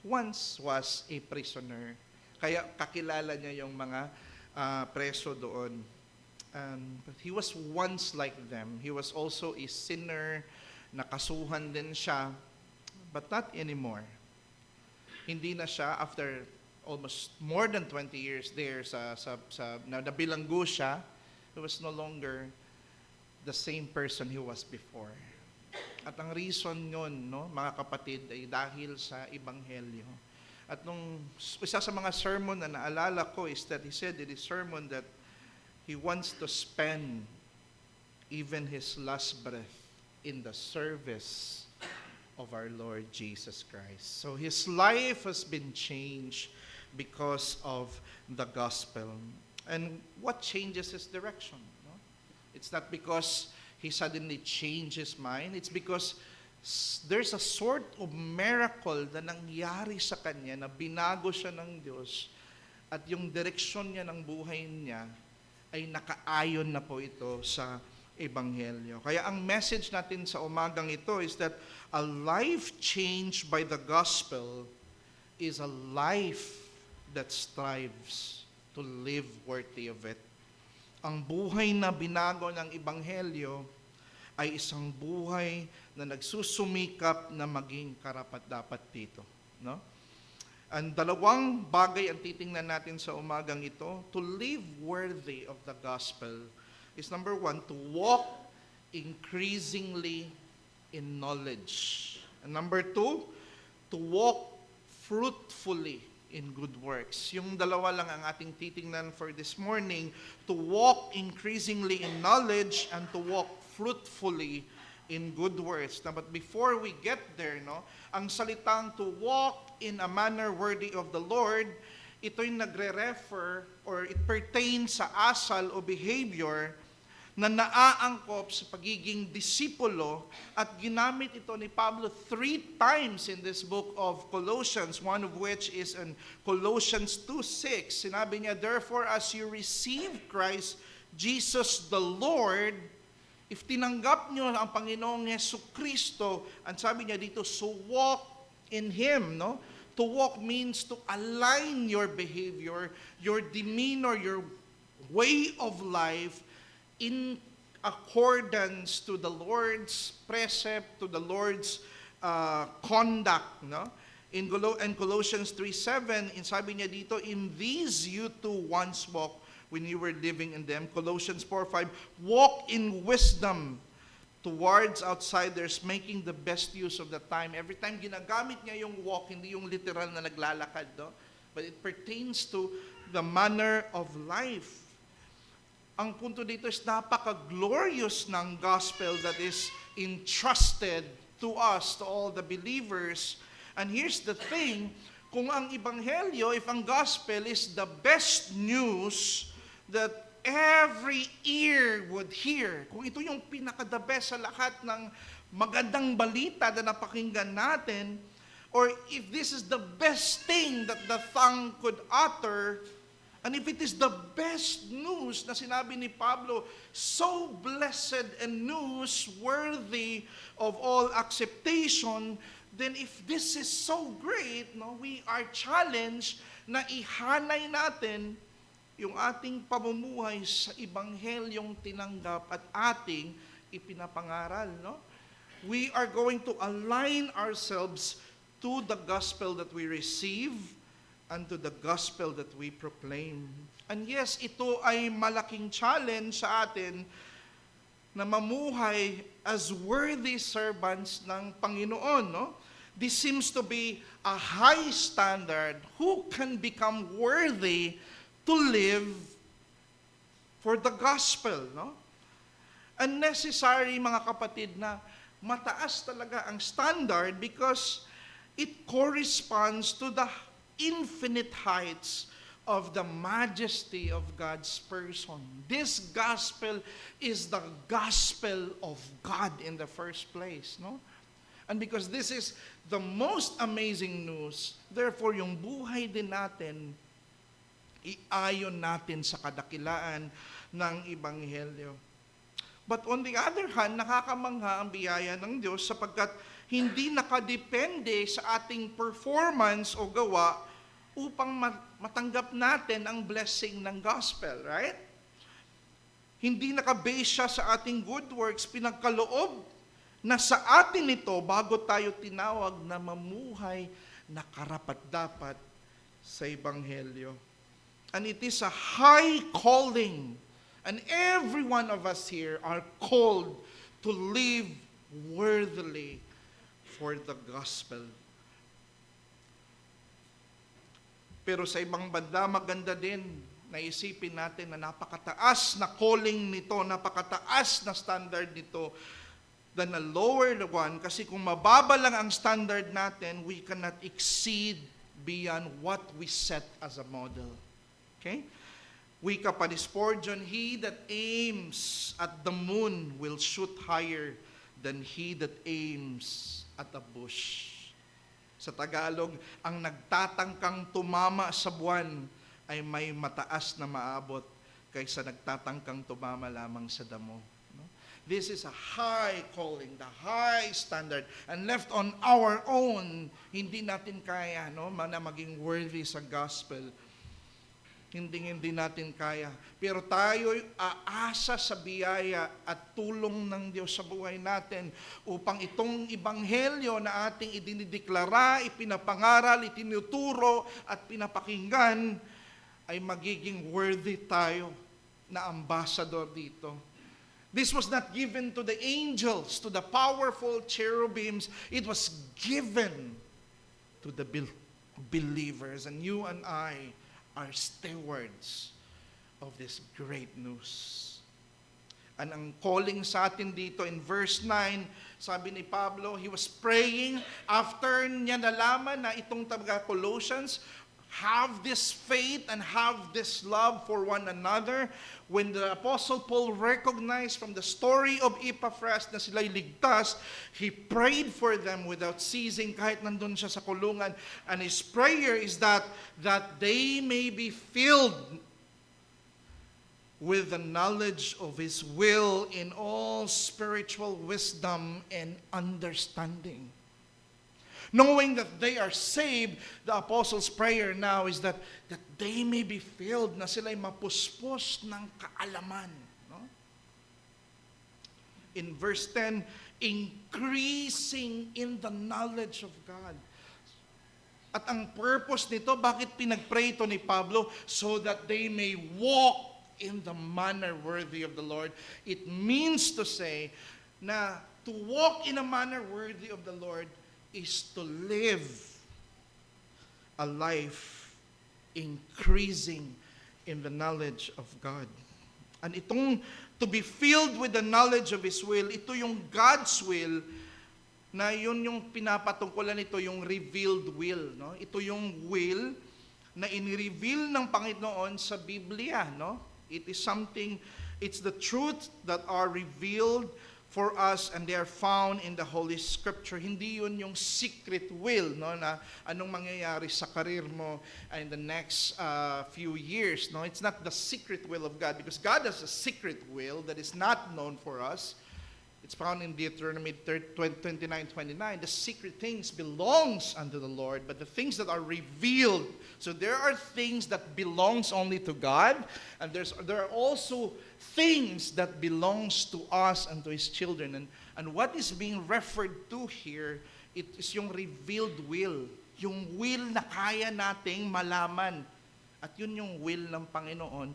once was a prisoner, kaya kakilala niya yung mga preso doon. But he was once like them. He was also a sinner, nakasuhan din siya, but not anymore. Hindi na siya, after almost more than 20 years there nabilanggo siya, he was no longer the same person he was before. At ang reason yun, no, mga kapatid, ay dahil sa Ebanghelyo. At nung isa sa mga sermon na naalala ko is that he said in his sermon that he wants to spend even his last breath in the service of our Lord Jesus Christ. So his life has been changed because of the gospel. And what changes his direction? No? It's not because he suddenly changed his mind. It's because there's a sort of miracle na nangyari sa kanya na binago siya ng Diyos at yung direksyon niya ng buhay niya ay nakaayon na po ito sa Ebanghelyo. Kaya ang message natin sa umagang ito is that a life changed by the gospel is a life that strives to live worthy of it. Ang buhay na binago ng Ebanghelyo ay isang buhay na nagsusumikap na maging karapat-dapat dito. No? Ang dalawang bagay ang titingnan natin sa umagang ito, to live worthy of the gospel, is number one, to walk increasingly in knowledge. And number two, to walk fruitfully in good works. Yung dalawa lang ang ating titingnan for this morning, to walk increasingly in knowledge and to walk fruitfully in good works. Now, but before we get there, no, ang salitang to walk in a manner worthy of the Lord, ito'y nagre-refer or it pertains sa asal o behavior na naaangkop sa pagiging disipulo at ginamit ito ni Pablo 3 times in this book of Colossians, one of which is in Colossians 2:6. Sinabi niya, therefore as you receive Christ Jesus the Lord, If tinanggap nyo ang Panginoong Yesu Kristo, ang sabi niya dito, so walk in Him, no? To walk means to align your behavior, your demeanor, your way of life in accordance to the Lord's precept, to the Lord's conduct, no? In Colossians 3:7, sabi niya dito, in these you too once walked when you were living in them. Colossians 4:5, walk in wisdom towards outsiders, making the best use of the time. Every time ginagamit niya yung walk, hindi yung literal na naglalakad, no? But it pertains to the manner of life. Ang punto dito is napaka-glorious ng gospel that is entrusted to us, to all the believers. And here's the thing, kung ang ebanghelyo, if ang gospel is the best news that every ear would hear, kung ito yung pinaka-the best sa lahat ng magandang balita na napakinggan natin, or if this is the best thing that the tongue could utter, and if it is the best news na sinabi ni Pablo, so blessed and newsworthy of all acceptation, then if this is so great, no, we are challenged na ihanay natin yung ating pamumuhay sa ebanghelyong tinanggap at ating ipinapangaral, no? We are going to align ourselves to the gospel that we receive and to the gospel that we proclaim. And yes, ito ay malaking challenge sa atin na mamuhay as worthy servants ng Panginoon, no? This seems to be a high standard. Who can become worthy to live for the gospel, no? Unnecessary, mga kapatid, na mataas talaga ang standard because it corresponds to the infinite heights of the majesty of God's person. This gospel is the gospel of God in the first place, no? And because this is the most amazing news, therefore yung buhay din natin, iayon natin sa kadakilaan ng Ebanghelyo. But on the other hand, nakakamangha ang biyaya ng Diyos sapagkat hindi nakadepende sa ating performance o gawa upang matanggap natin ang blessing ng gospel, right? Hindi nakabase siya sa ating good works, pinagkaloob na sa atin ito bago tayo tinawag na mamuhay na karapat-dapat sa Ebanghelyo. And it is a high calling. And every one of us here are called to live worthily for the gospel. Pero sa ibang banda, maganda din na isipin natin na napakataas na calling nito, napakataas na standard nito than a lower one. Kasi kung mababa lang ang standard natin, we cannot exceed beyond what we set as a model. Okay? Wika pa ni Spurgeon, he that aims at the moon will shoot higher than he that aims at a bush. Sa Tagalog, ang nagtatangkang tumama sa buwan ay may mataas na maabot kaysa nagtatangkang tumama lamang sa damo. No? This is a high calling, the high standard. And left on our own, hindi natin kaya, no, na maging worthy sa gospel. Hindi natin kaya. Pero tayo'y aasa sa biyaya at tulong ng Diyos sa buhay natin upang itong ebanghelyo na ating idinideklara, ipinapangaral, itinuturo at pinapakinggan ay magiging worthy tayo na ambassador dito. This was not given to the angels, to the powerful cherubims. It was given to the believers. And you and I are stewards of this great news. And ang calling sa atin dito in verse 9, sabi ni Pablo, he was praying after niya nalaman na itong taga Colossians have this faith and have this love for one another. When the Apostle Paul recognized from the story of Epaphras na sila'y ligtas, he prayed for them without ceasing kahit nandun siya sa kulungan. And his prayer is that they may be filled with the knowledge of His will in all spiritual wisdom and understanding. Knowing that they are saved, the apostles' prayer now is that they may be filled, na sila'y mapuspos ng kaalaman. No? In verse 10, increasing in the knowledge of God. At ang purpose nito, bakit pinag-pray ito ni Pablo? So that they may walk in the manner worthy of the Lord. It means to say na to walk in a manner worthy of the Lord is to live a life increasing in the knowledge of God. And itong to be filled with the knowledge of His will, ito yung God's will, na yun yung pinapatungkulan nito, yung revealed will. No? Ito yung will na in-reveal ng Panginoon sa Biblia. No? It is something, it's the truth that are revealed for us and they are found in the Holy Scripture. Hindi yun yung secret will, no, na anong mangyayari sa karir mo in the next few years. No? It's not the secret will of God because God has a secret will that is not known for us. It's found in Deuteronomy 29:29. The secret things belongs unto the Lord, but the things that are revealed. So there are things that belongs only to God, and there are also things that belongs to us and to His children. And what is being referred to here, it is yung revealed will. Yung will na kaya nating malaman. At yun yung will ng Panginoon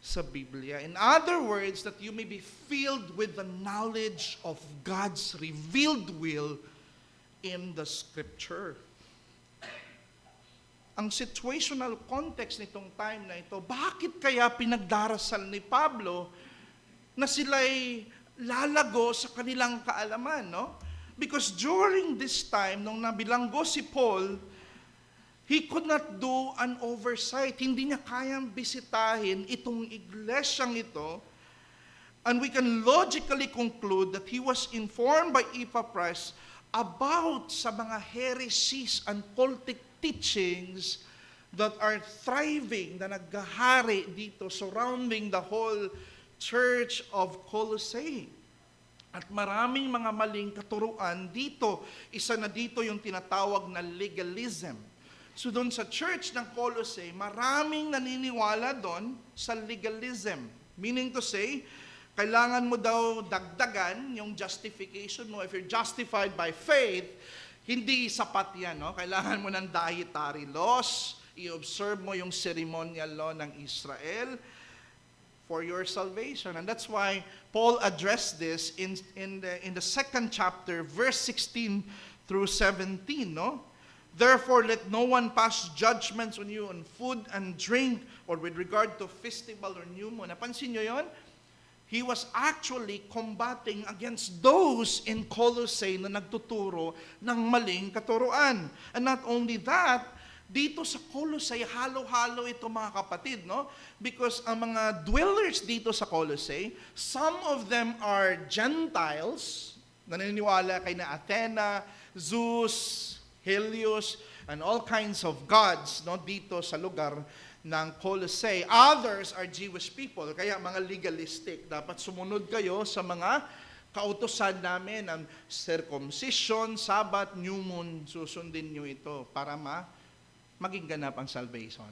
sa Biblia. In other words, that you may be filled with the knowledge of God's revealed will in the Scripture. Ang situational context nitong time na ito, bakit kaya pinagdarasal ni Pablo na sila'y lalago sa kanilang kaalaman, no? Because during this time, nung nabilanggo si Paul, he could not do an oversight. Hindi niya kayang bisitahin itong iglesyang ito. And we can logically conclude that he was informed by Epaphras about sa mga heresies and cultic teachings that are thriving, na naghahari dito surrounding the whole church of Colossae. At maraming mga maling katuruan dito. Isa na dito yung tinatawag na legalism. So doon sa church ng Colossae, maraming naniniwala doon sa legalism. Meaning to say, kailangan mo daw dagdagan yung justification mo. If you're justified by faith, hindi sapat yan. No? Kailangan mo ng dietary laws, i-observe mo yung ceremonial law ng Israel for your salvation. And that's why Paul addressed this in the second chapter, verse 16 through 17, no? Therefore, let no one pass judgments on you on food and drink or with regard to festival or new moon. Napansin nyo yon? He was actually combating against those in Colossae na nagtuturo ng maling katuruan. And not only that, dito sa Colossae, halo-halo ito mga kapatid, no? Because ang mga dwellers dito sa Colossae, some of them are Gentiles, naniniwala kay na Athena, Zeus, Helios, and all kinds of gods, no, dito sa lugar ng Colossae. Others are Jewish people, kaya mga legalistic. Dapat sumunod kayo sa mga kautosan namin, ang circumcision, Sabbath, new moon, susundin nyo ito para maging ganap ang salvation.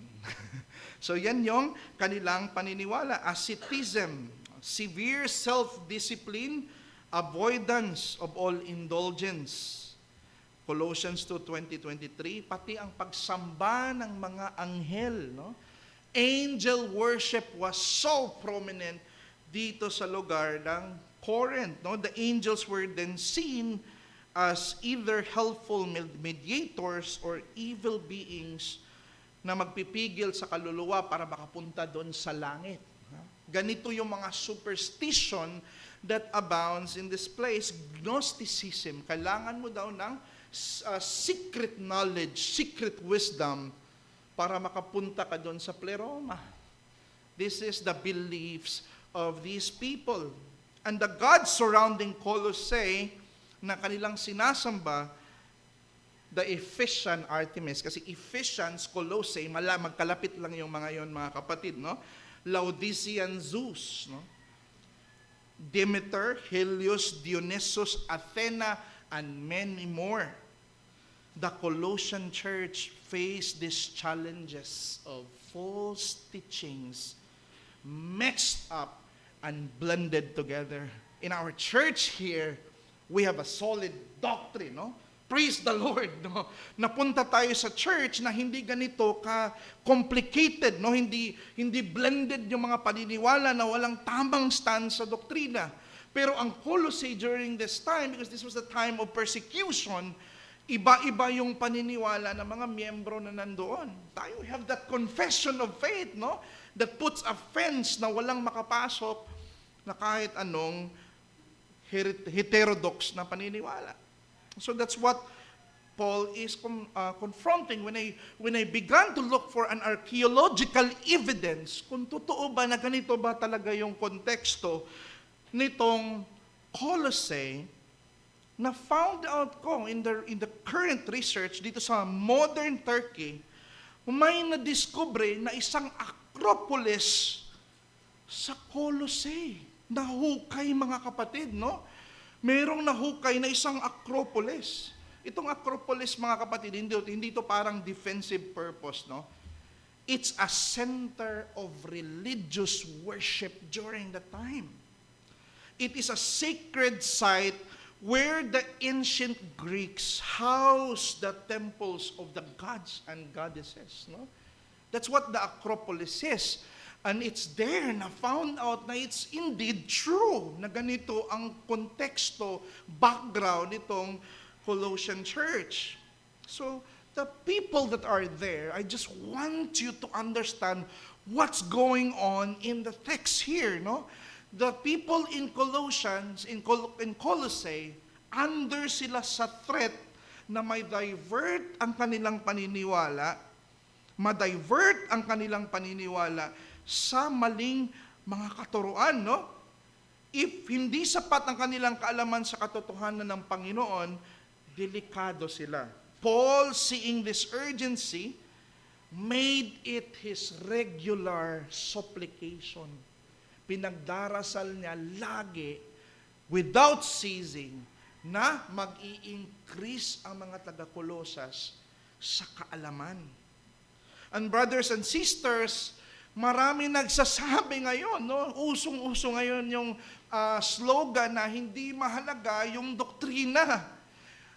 So yan yung kanilang paniniwala. Asceticism, severe self-discipline, avoidance of all indulgence. Colossians 2:20-23, pati ang pagsamba ng mga anghel, no? Angel worship was so prominent dito sa lugar ng Corinth, no? The angels were then seen as either helpful mediators or evil beings na magpipigil sa kaluluwa para makapunta doon sa langit. Ganito yung mga superstition that abounds in this place. Gnosticism, kailangan mo daw ng secret knowledge, secret wisdom para makapunta ka doon sa pleroma. This is the beliefs of these people. And the gods surrounding Colossae na kanilang sinasamba, the Ephesian Artemis, kasi Ephesians, Colossae, magkalapit lang yung mga yon mga kapatid, no? Laodicean Zeus, no? Demeter, Helios, Dionysus, Athena, and many more. The Colossian church faced these challenges of false teachings mixed up and blended together. In our church here, we have a solid doctrine, no? Praise the Lord, no? Napunta tayo sa church na hindi ganito ka complicated, no? Hindi blended yung mga paniniwala na walang tamang stand sa doktrina. Pero ang Colossae during this time, because this was the time of persecution, iba-iba yung paniniwala ng mga miyembro na nandoon. Tayo, we have that confession of faith, no? That puts a fence na walang makapasok na kahit anong heterodox na paniniwala. So that's what Paul is confronting when I began to look for an archaeological evidence kung totoo ba na ganito ba talaga yung konteksto nitong Colossae. Na found out ko in the current research dito sa modern Turkey, may na-discover na isang acropolis sa Colossae. Nahukay, mga kapatid, no? Merong nahukay na isang acropolis. Itong acropolis, mga kapatid, hindi to parang defensive purpose, no? It's a center of religious worship during the time. It is a sacred site where the ancient Greeks housed the temples of the gods and goddesses, no? That's what the Acropolis is. And it's there na found out na it's indeed true na ganito ang konteksto, background nitong Colossian church. So, the people that are there, I just want you to understand what's going on in the text here, no? The people in Colossians, in Colossae, under sila sa threat na may divert ang kanilang paniniwala, ma-divert ang kanilang paniniwala sa maling mga katuruan, no? If hindi sapat ang kanilang kaalaman sa katotohanan ng Panginoon, delikado sila. Paul, seeing this urgency, made it his regular supplication. Pinagdarasal niya lagi, without ceasing, na mag-i-increase ang mga taga-Kolosas sa kaalaman. And brothers and sisters, marami nagsasabi ngayon, no? Usong-uso ngayon yung slogan na hindi mahalaga yung doktrina.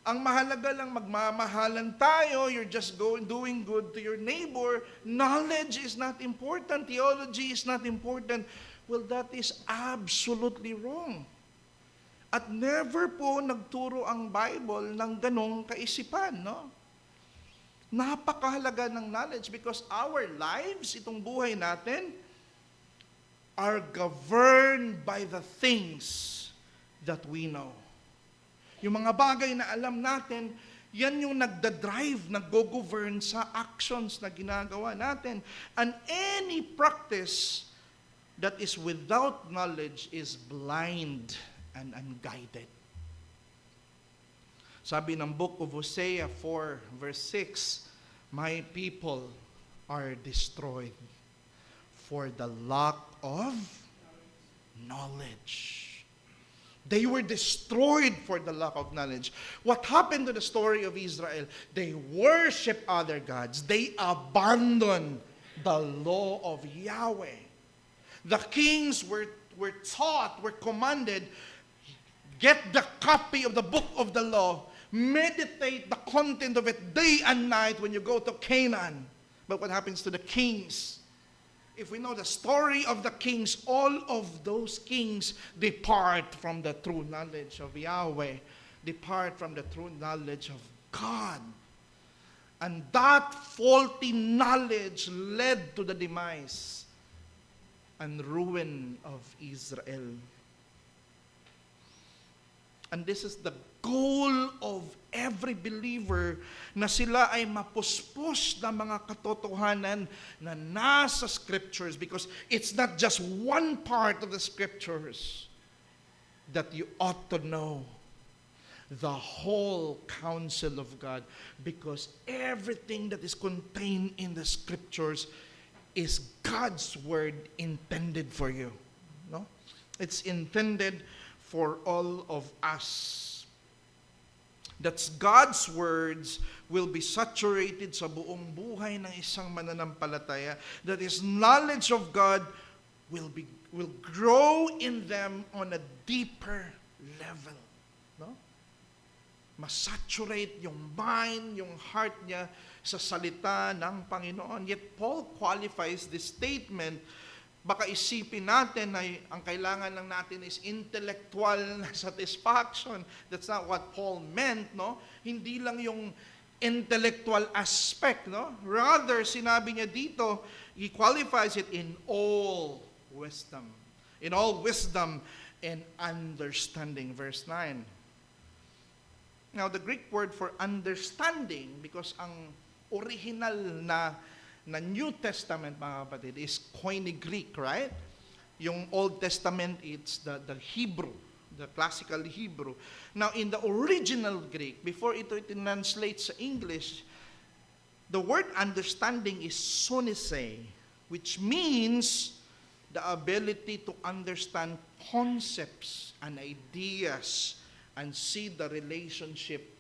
Ang mahalaga lang magmamahalan tayo, you're just doing good to your neighbor. Knowledge is not important, theology is not important. Well, that is absolutely wrong. At never po nagturo ang Bible ng ganong kaisipan, no? Napakahalaga ng knowledge because our lives, itong buhay natin, are governed by the things that we know. Yung mga bagay na alam natin, yan yung nagda-drive, nag-go-govern sa actions na ginagawa natin. And any practice that is without knowledge is blind and unguided. Sabi ng book of Hosea 4 verse 6, my people are destroyed for the lack of knowledge. They were destroyed for the lack of knowledge. What happened to the story of Israel? They worship other gods. They abandoned the law of Yahweh. The kings were taught, were commanded, get the copy of the book of the law, meditate the content of it day and night when you go to Canaan. But what happens to the kings? If we know the story of the kings, all of those kings depart from the true knowledge of Yahweh, depart from the true knowledge of God. And that faulty knowledge led to the demise and ruin of Israel. And this is the goal of every believer na sila ay mapuspos na mga katotohanan na nasa scriptures because it's not just one part of the scriptures that you ought to know. The whole counsel of God, because everything that is contained in the scriptures is God's word intended for you. No? It's intended for all of us. That's God's words will be saturated sa buong buhay ng isang mananampalataya. That His knowledge of God will grow in them on a deeper level. No? Masaturate yung mind, yung heart niya sa salita ng Panginoon. Yet Paul qualifies this statement. Baka isipin natin na ang kailangan lang natin is intellectual na satisfaction. That's not what Paul meant, no? Hindi lang yung intellectual aspect, no? Rather, sinabi niya dito, he qualifies it in all wisdom. In all wisdom and understanding. Verse 9. Now, the Greek word for understanding, because ang original na New Testament, mga kapatid, is Koine Greek, right? Yung Old Testament, it's the Hebrew, the classical Hebrew. Now, in the original Greek, before it translates sa English, the word understanding is sonise, which means the ability to understand concepts and ideas and see the relationship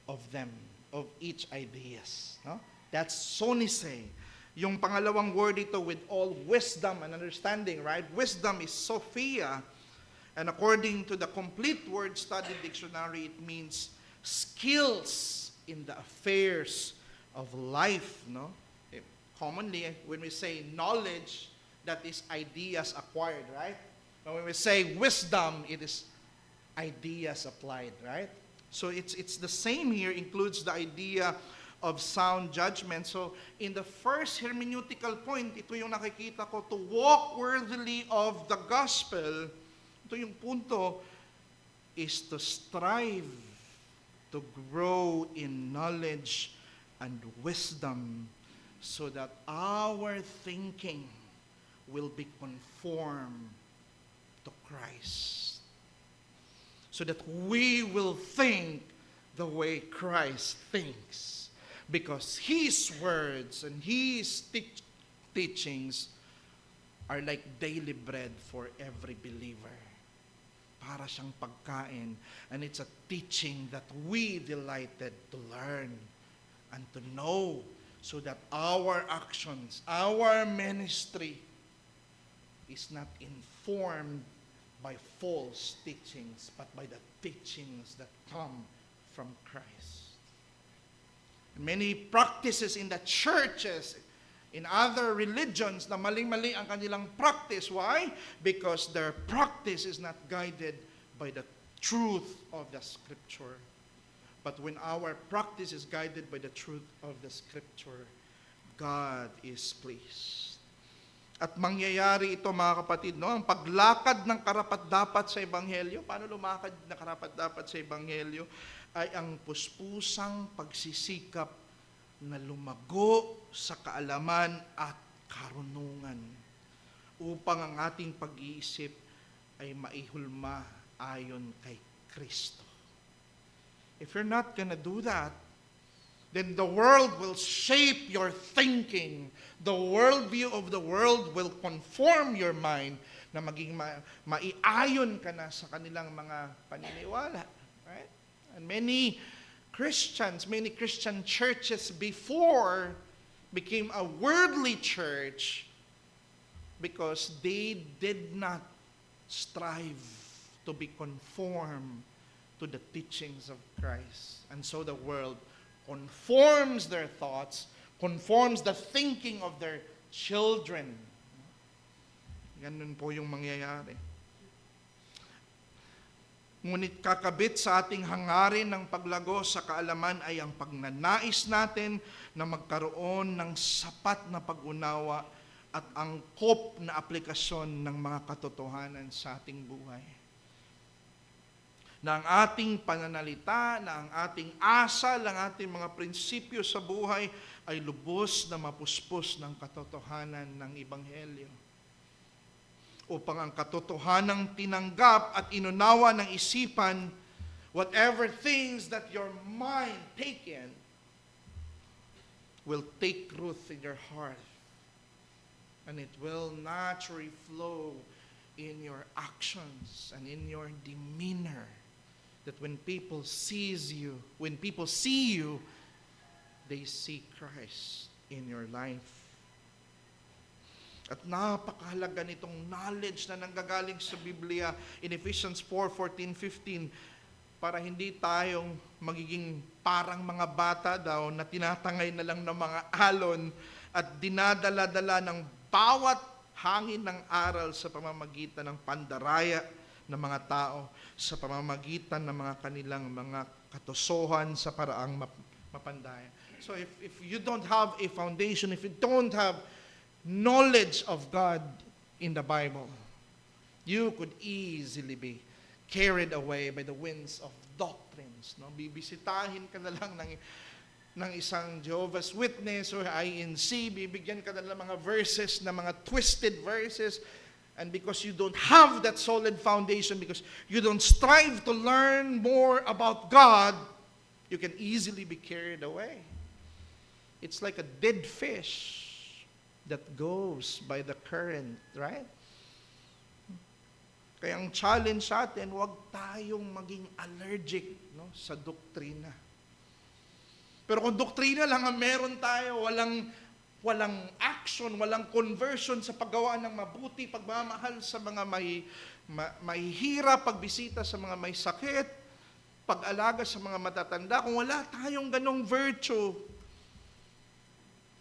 of them, of each ideas. No? That's sonise. Yung pangalawang word ito, with all wisdom and understanding, right? Wisdom is Sophia. And according to the Complete Word Study Dictionary, it means skills in the affairs of life. No? Commonly, when we say knowledge, that is ideas acquired, right? But when we say wisdom, it is ideas applied, right? So it's the same here, includes the idea of sound judgment. So in the first hermeneutical point, ito yung nakikita ko, to walk worthily of the gospel, ito yung punto, is to strive to grow in knowledge and wisdom so that our thinking will be conformed to Christ. So that we will think the way Christ thinks. Because His words and His teachings are like daily bread for every believer. Para siyang pagkain. And it's a teaching that we delighted to learn and to know, so that our actions, our ministry is not informed by false teachings, but by the teachings that come from Christ. Many practices in the churches, in other religions, na maling-mali ang kanilang practice. Why? Because their practice is not guided by the truth of the Scripture. But when our practice is guided by the truth of the Scripture, God is pleased. At mangyayari ito, mga kapatid, no? Ang paglakad ng karapat-dapat sa Ebanghelyo. Paano lumakad na karapat-dapat sa Ebanghelyo? Ay ang puspusang pagsisikap na lumago sa kaalaman at karunungan upang ang ating pag-iisip ay maihulma ayon kay Kristo. If you're not gonna do that, then the world will shape your thinking. The worldview of the world will conform your mind na maging maiayon ka na sa kanilang mga paniniwala. Right? And many Christian churches before became a worldly church because they did not strive to be conformed to the teachings of Christ. And so the world conforms their thoughts, conforms the thinking of their children. Ganun po yung mangyayari. Ngunit kakabit sa ating hangarin ng paglago sa kaalaman ay ang pagnanais natin na magkaroon ng sapat na pag-unawa at angkop na aplikasyon ng mga katotohanan sa ating buhay. Na ang ating pananalita, na ang ating asal, ang ating mga prinsipyo sa buhay ay lubos na mapuspos ng katotohanan ng Ebanghelyo. Upang ang katotohanang tinanggap at inunawa ng isipan, whatever things that your mind take in, will take root in your heart And it will naturally flow in your actions and in your demeanor. That when people see you, they see Christ in your life. At napakahalaga nitong knowledge na nanggagaling sa Biblia in Ephesians 4:14-15 para hindi tayong magiging parang mga bata daw na tinatangay na lang ng mga alon at dinadala-dala ng bawat hangin ng aral sa pamamagitan ng pandaraya ng mga tao, sa pamamagitan ng mga kanilang mga katosohan sa paraang mapandaya. So if you don't have a foundation, if you don't have knowledge of God in the Bible, you could easily be carried away by the winds of doctrines. No? Bibisitahin ka na lang ng isang Jehovah's Witness or INC, bibigyan ka na lang mga verses na mga twisted verses, and because you don't have that solid foundation, because you don't strive to learn more about God, you can easily be carried away. It's like a dead fish that goes by the current, right? Kaya ang challenge sa atin, huwag tayong maging allergic, no, sa doktrina. Pero kung doktrina lang ang meron tayo, walang action, walang conversion sa paggawa ng mabuti, pagmamahal sa mga may hirap, pagbisita sa mga may sakit, pag-alaga sa mga matatanda, kung wala tayong ganong virtue,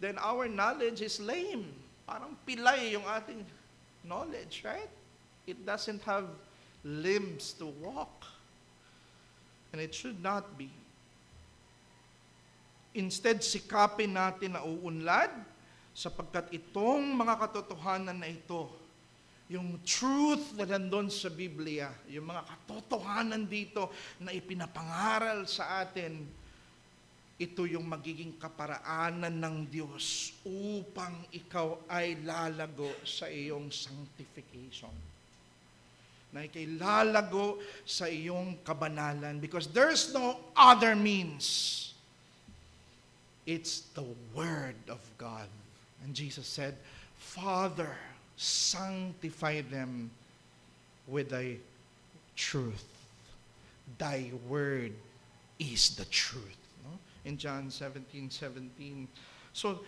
then our knowledge is lame. Parang pilay yung ating knowledge, right? It doesn't have limbs to walk. And it should not be. Instead, sikapin natin na uunlad sapagkat itong mga katotohanan na ito, yung truth na nandun sa Biblia, yung mga katotohanan dito na ipinapangaral sa atin, ito yung magiging kaparaanan ng Diyos upang ikaw ay lalago sa iyong sanctification. Na ikay lalago sa iyong kabanalan because there's no other means. It's the Word of God. And Jesus said, Father, sanctify them with thy truth. Thy Word is the truth. In John 17:17. So,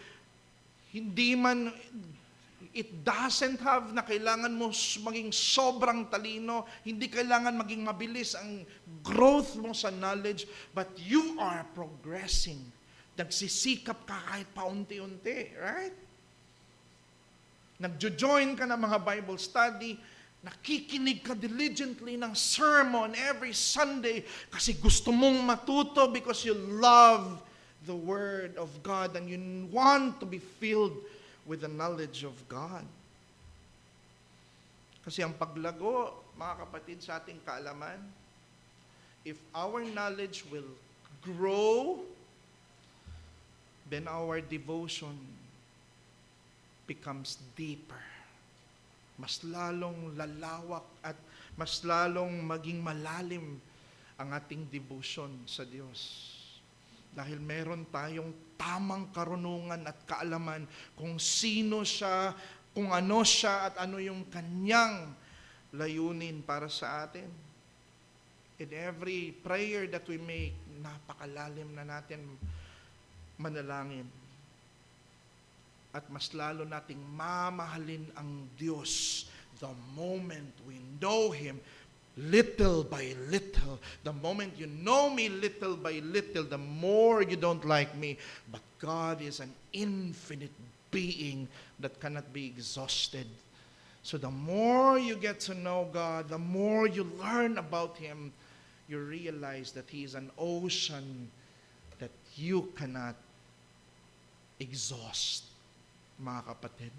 it doesn't have na kailangan mo maging sobrang talino, hindi kailangan maging mabilis ang growth mo sa knowledge, but you are progressing. Nagsisikap ka kahit paunti-unti, right? Nagjo-join ka ng mga Bible study, nakikinig ka diligently ng sermon every Sunday kasi gusto mong matuto because you love the Word of God and you want to be filled with the knowledge of God. Kasi ang paglago, mga kapatid, sa ating kaalaman, if our knowledge will grow, then our devotion becomes deeper. Mas lalong lalawak at mas lalong maging malalim ang ating devotion sa Diyos. Dahil meron tayong tamang karunungan at kaalaman kung sino siya, kung ano siya at ano yung kanyang layunin para sa atin. In every prayer that we make, napakalalim na natin manalangin. At mas lalo nating mamahalin ang Diyos the moment we know Him little by little. The moment you know me little by little, the more you don't like me. But God is an infinite being that cannot be exhausted. So the more you get to know God, the more you learn about Him, you realize that He is an ocean that you cannot exhaust, mga kapatid.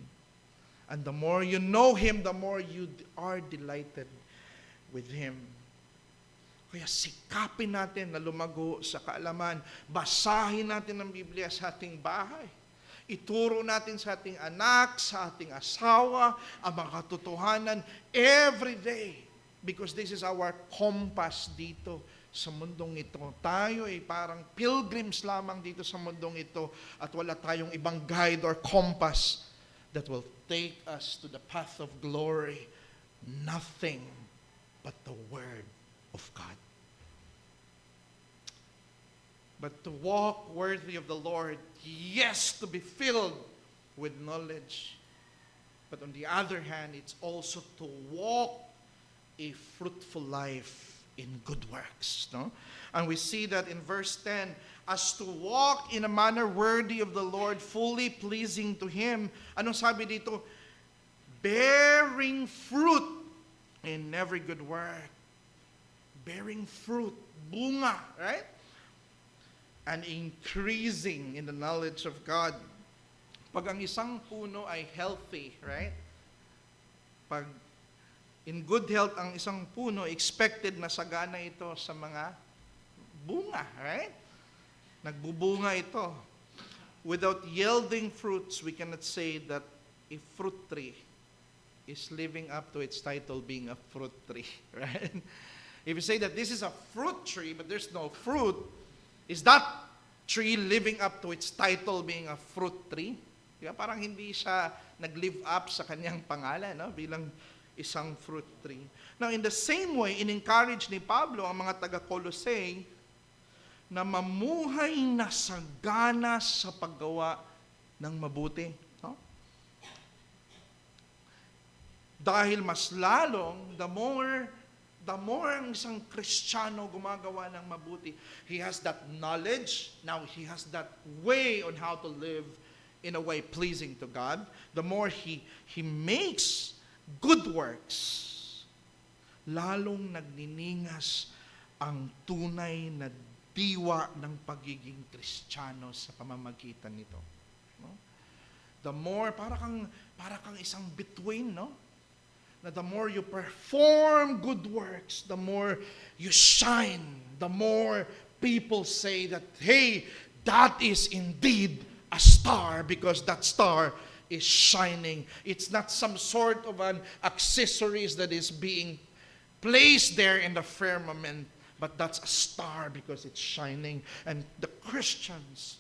And the more you know Him, the more you are delighted with Him. Kaya sikapin natin na lumago sa kaalaman. Basahin natin ang Biblia sa ating bahay. Ituro natin sa ating anak, sa ating asawa, ang mga katotohanan every day. Because this is our compass dito sa mundong ito. Tayo ay parang pilgrims lamang dito sa mundong ito at wala tayong ibang guide or compass that will take us to the path of glory? Nothing but the Word of God. But to walk worthy of the Lord, yes, to be filled with knowledge. But on the other hand, it's also to walk a fruitful life in good works. No? And we see that in verse 10, as to walk in a manner worthy of the Lord, fully pleasing to Him. Anong sabi dito? Bearing fruit in every good work. Bearing fruit, bunga, right? And increasing in the knowledge of God. Pag ang isang puno ay healthy, right? Pag in good health ang isang puno, expected na sagana ito sa mga bunga, right? Nagbubunga ito. Without yielding fruits, we cannot say that a fruit tree is living up to its title being a fruit tree, right? If you say that this is a fruit tree but there's no fruit, is that tree living up to its title being a fruit tree? Diba? Parang hindi siya nag-live up sa kanyang pangalan, no? Bilang isang fruit tree. Now, in the same way, in-encourage ni Pablo ang mga taga-Colossae na mamuhay na sagana sa paggawa ng mabuti. No? Dahil mas lalong, the more ang isang Kristiyano gumagawa ng mabuti, he has that knowledge, now he has that way on how to live in a way pleasing to God, the more he makes good works, lalong nagniningas ang tunay na diwa ng pagiging Kristiyano sa pamamagitan nito. No? The more, para kang isang bituin, no? Na the more you perform good works, the more you shine, the more people say that, hey, that is indeed a star because that star is shining. It's not some sort of an accessories that is being placed there in the firmament, but that's a star because it's shining. And the Christians,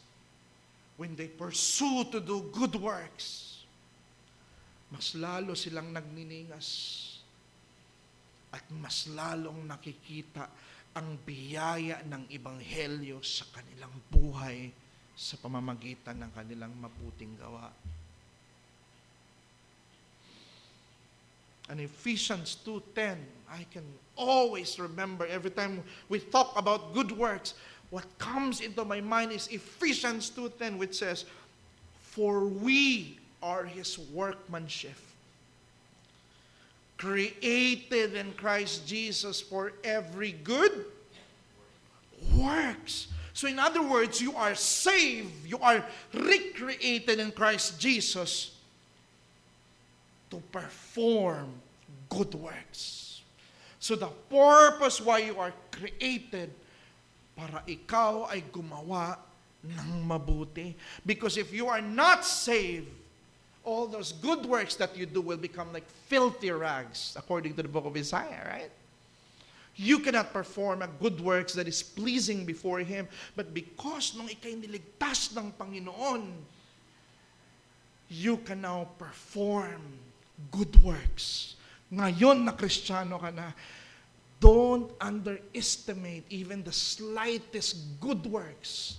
when they pursue to do good works, mas lalo silang nagniningas at mas lalong nakikita ang biyaya ng Ebanghelyo sa kanilang buhay sa pamamagitan ng kanilang mabuting gawa. And Ephesians 2:10, I can always remember every time we talk about good works, what comes into my mind is Ephesians 2:10, which says, "For we are His workmanship, created in Christ Jesus for every good works." So in other words, you are saved, you are recreated in Christ Jesus to perform good works. So the purpose why you are created, para ikaw ay gumawa ng mabuti. Because if you are not saved, all those good works that you do will become like filthy rags, according to the book of Isaiah, right? You cannot perform a good works that is pleasing before Him. But because nung ikay niligtas ng Panginoon, you can now perform good works. Ngayon na Kristiyano ka na, don't underestimate even the slightest good works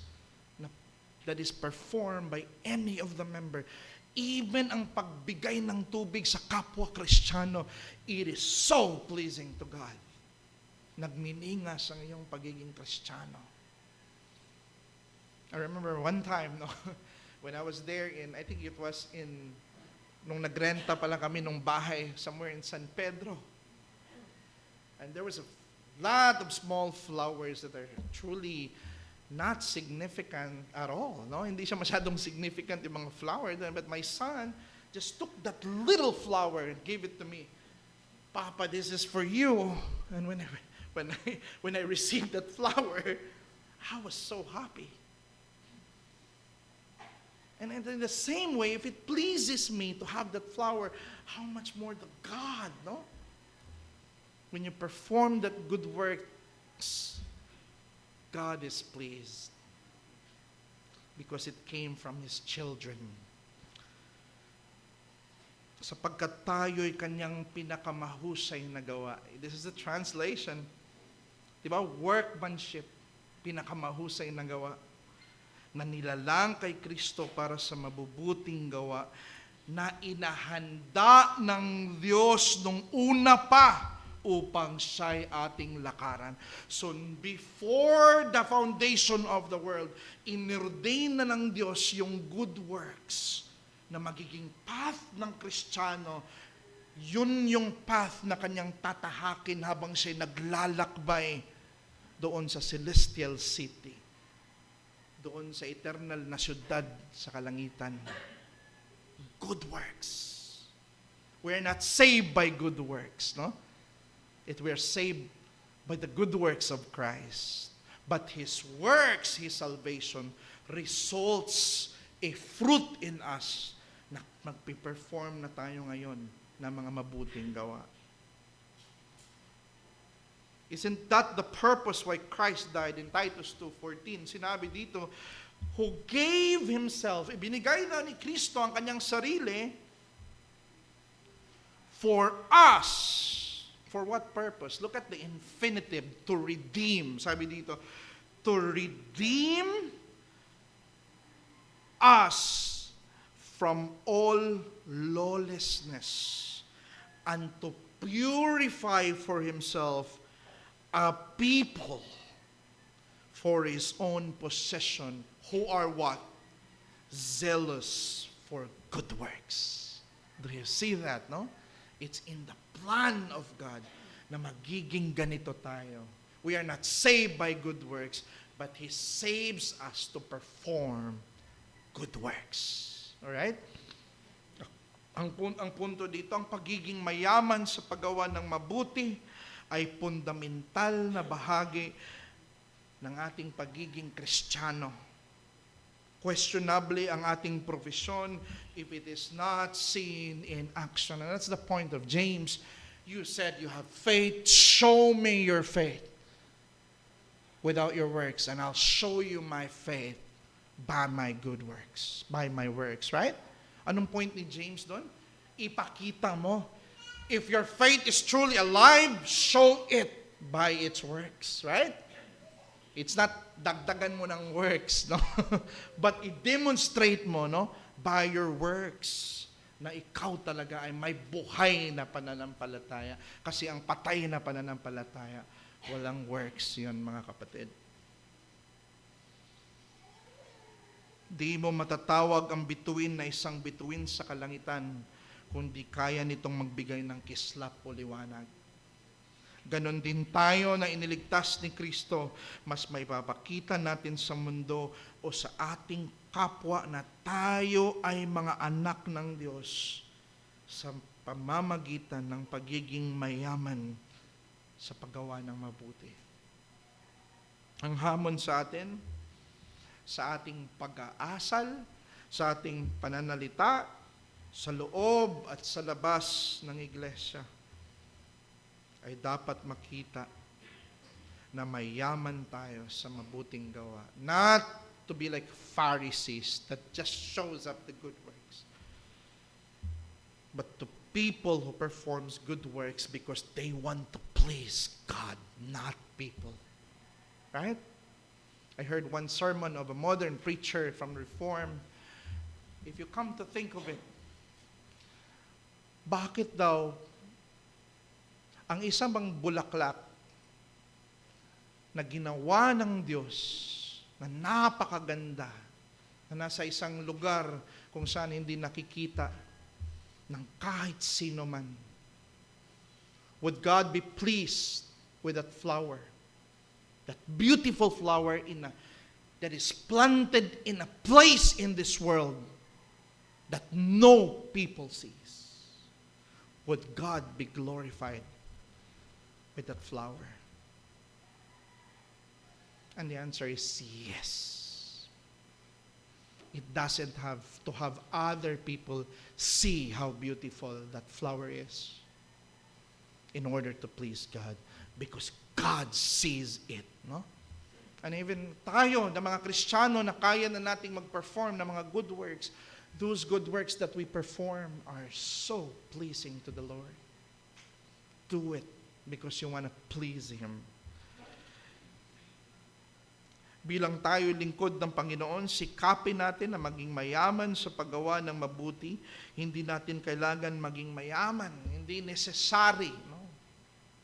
that is performed by any of the member. Even ang pagbigay ng tubig sa kapwa Kristiyano, it is so pleasing to God. Nagniningas ang iyong pagiging Kristiyano. I remember one time, no, when I was there I think it was nung nagrenta pa lang kami nung bahay somewhere in San Pedro. And there was a lot of small flowers that are truly not significant at all. No? Hindi siya masyadong significant yung mga flower. But my son just took that little flower and gave it to me. "Papa, this is for you." And when I received that flower, I was so happy. And in the same way, if it pleases me to have that flower, how much more the God, no? When you perform that good works, God is pleased because it came from His children. sapagkat tayo'y kanyang pinakamahusay na gawa. This is the translation. Diba? Workmanship, pinakamahusay na gawa, na nilalang kay Kristo para sa mabubuting gawa, na inahanda ng Diyos nung una pa upang siya'y ating lakaran. So before the foundation of the world, inordain na ng Diyos yung good works na magiging path ng Kristiyano. Yun yung path na kanyang tatahakin habang siya naglalakbay doon sa celestial city, doon sa eternal na syudad sa kalangitan. Good works. We're not saved by good works, no? We are saved by the good works of Christ. But His works, His salvation, results a fruit in us na magpiperform na tayo ngayon ng mga mabuting gawa. Isn't that the purpose why Christ died in Titus 2:14? Sinabi dito, who gave Himself, ibinigay na ni Kristo ang kanyang sarili for us. For what purpose? Look at the infinitive, to redeem. Sabi dito, to redeem us from all lawlessness and to purify for Himself a people for His own possession who are what? Zealous for good works. Do you see that, no? It's in the plan of God na magiging ganito tayo. We are not saved by good works, but He saves us to perform good works. Alright? Ang punto dito, ang pagiging mayaman sa paggawa ng mabuti ay fundamental na bahagi ng ating pagiging Kristiyano. Questionably ang ating profession if it is not seen in action. And that's the point of James. You said you have faith. Show me your faith without your works, and I'll show you my faith by my good works, by my works, right? Anong point ni James doon? Ipakita mo. If your faith is truly alive, show it by its works, right? It's not dagdagan mo ng works, no? But i-demonstrate mo, no, by your works na ikaw talaga ay may buhay na pananampalataya. Kasi ang patay na pananampalataya, walang works yun, mga kapatid. Di mo matatawag ang bituin na isang bituin sa kalangitan kundi kaya nitong magbigay ng kislap o liwanag. Ganon din tayo na iniligtas ni Kristo, mas may papakita natin sa mundo o sa ating kapwa na tayo ay mga anak ng Diyos sa pamamagitan ng pagiging mayaman sa paggawa ng mabuti. Ang hamon sa atin, sa ating pag-aasal, sa ating pananalita, sa loob at sa labas ng iglesia, ay dapat makita na mayaman tayo sa mabuting gawa. Not to be like Pharisees that just shows up the good works, but to people who performs good works because they want to please God, not people. Right? I heard one sermon of a modern preacher from Reform. If you come to think of it, bakit daw ang isang bang bulaklak na ginawa ng Diyos na napakaganda, na nasa isang lugar kung saan hindi nakikita ng kahit sino man, would God be pleased with that flower? That beautiful flower that is planted in a place in this world that no people sees. Would God be glorified with that flower? And the answer is yes. It doesn't have to have other people see how beautiful that flower is in order to please God, because God sees it, no? And even tayo, na mga Kristiyano na kaya na nating mag-perform ng mga good works, those good works that we perform are so pleasing to the Lord. Do it because you want to please Him. Bilang tayo lingkod ng Panginoon, sikapin natin na maging mayaman sa paggawa ng mabuti. Hindi natin kailangan maging mayaman. Hindi necessary. No?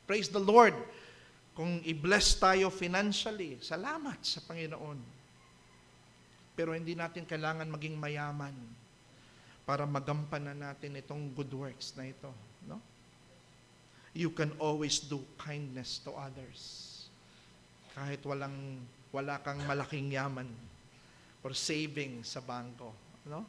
Praise the Lord. Kung i-bless tayo financially, salamat sa Panginoon. Pero hindi natin kailangan maging mayaman para magampanan natin itong good works na ito. No? You can always do kindness to others. Kahit wala kang malaking yaman or saving sa bangko. No?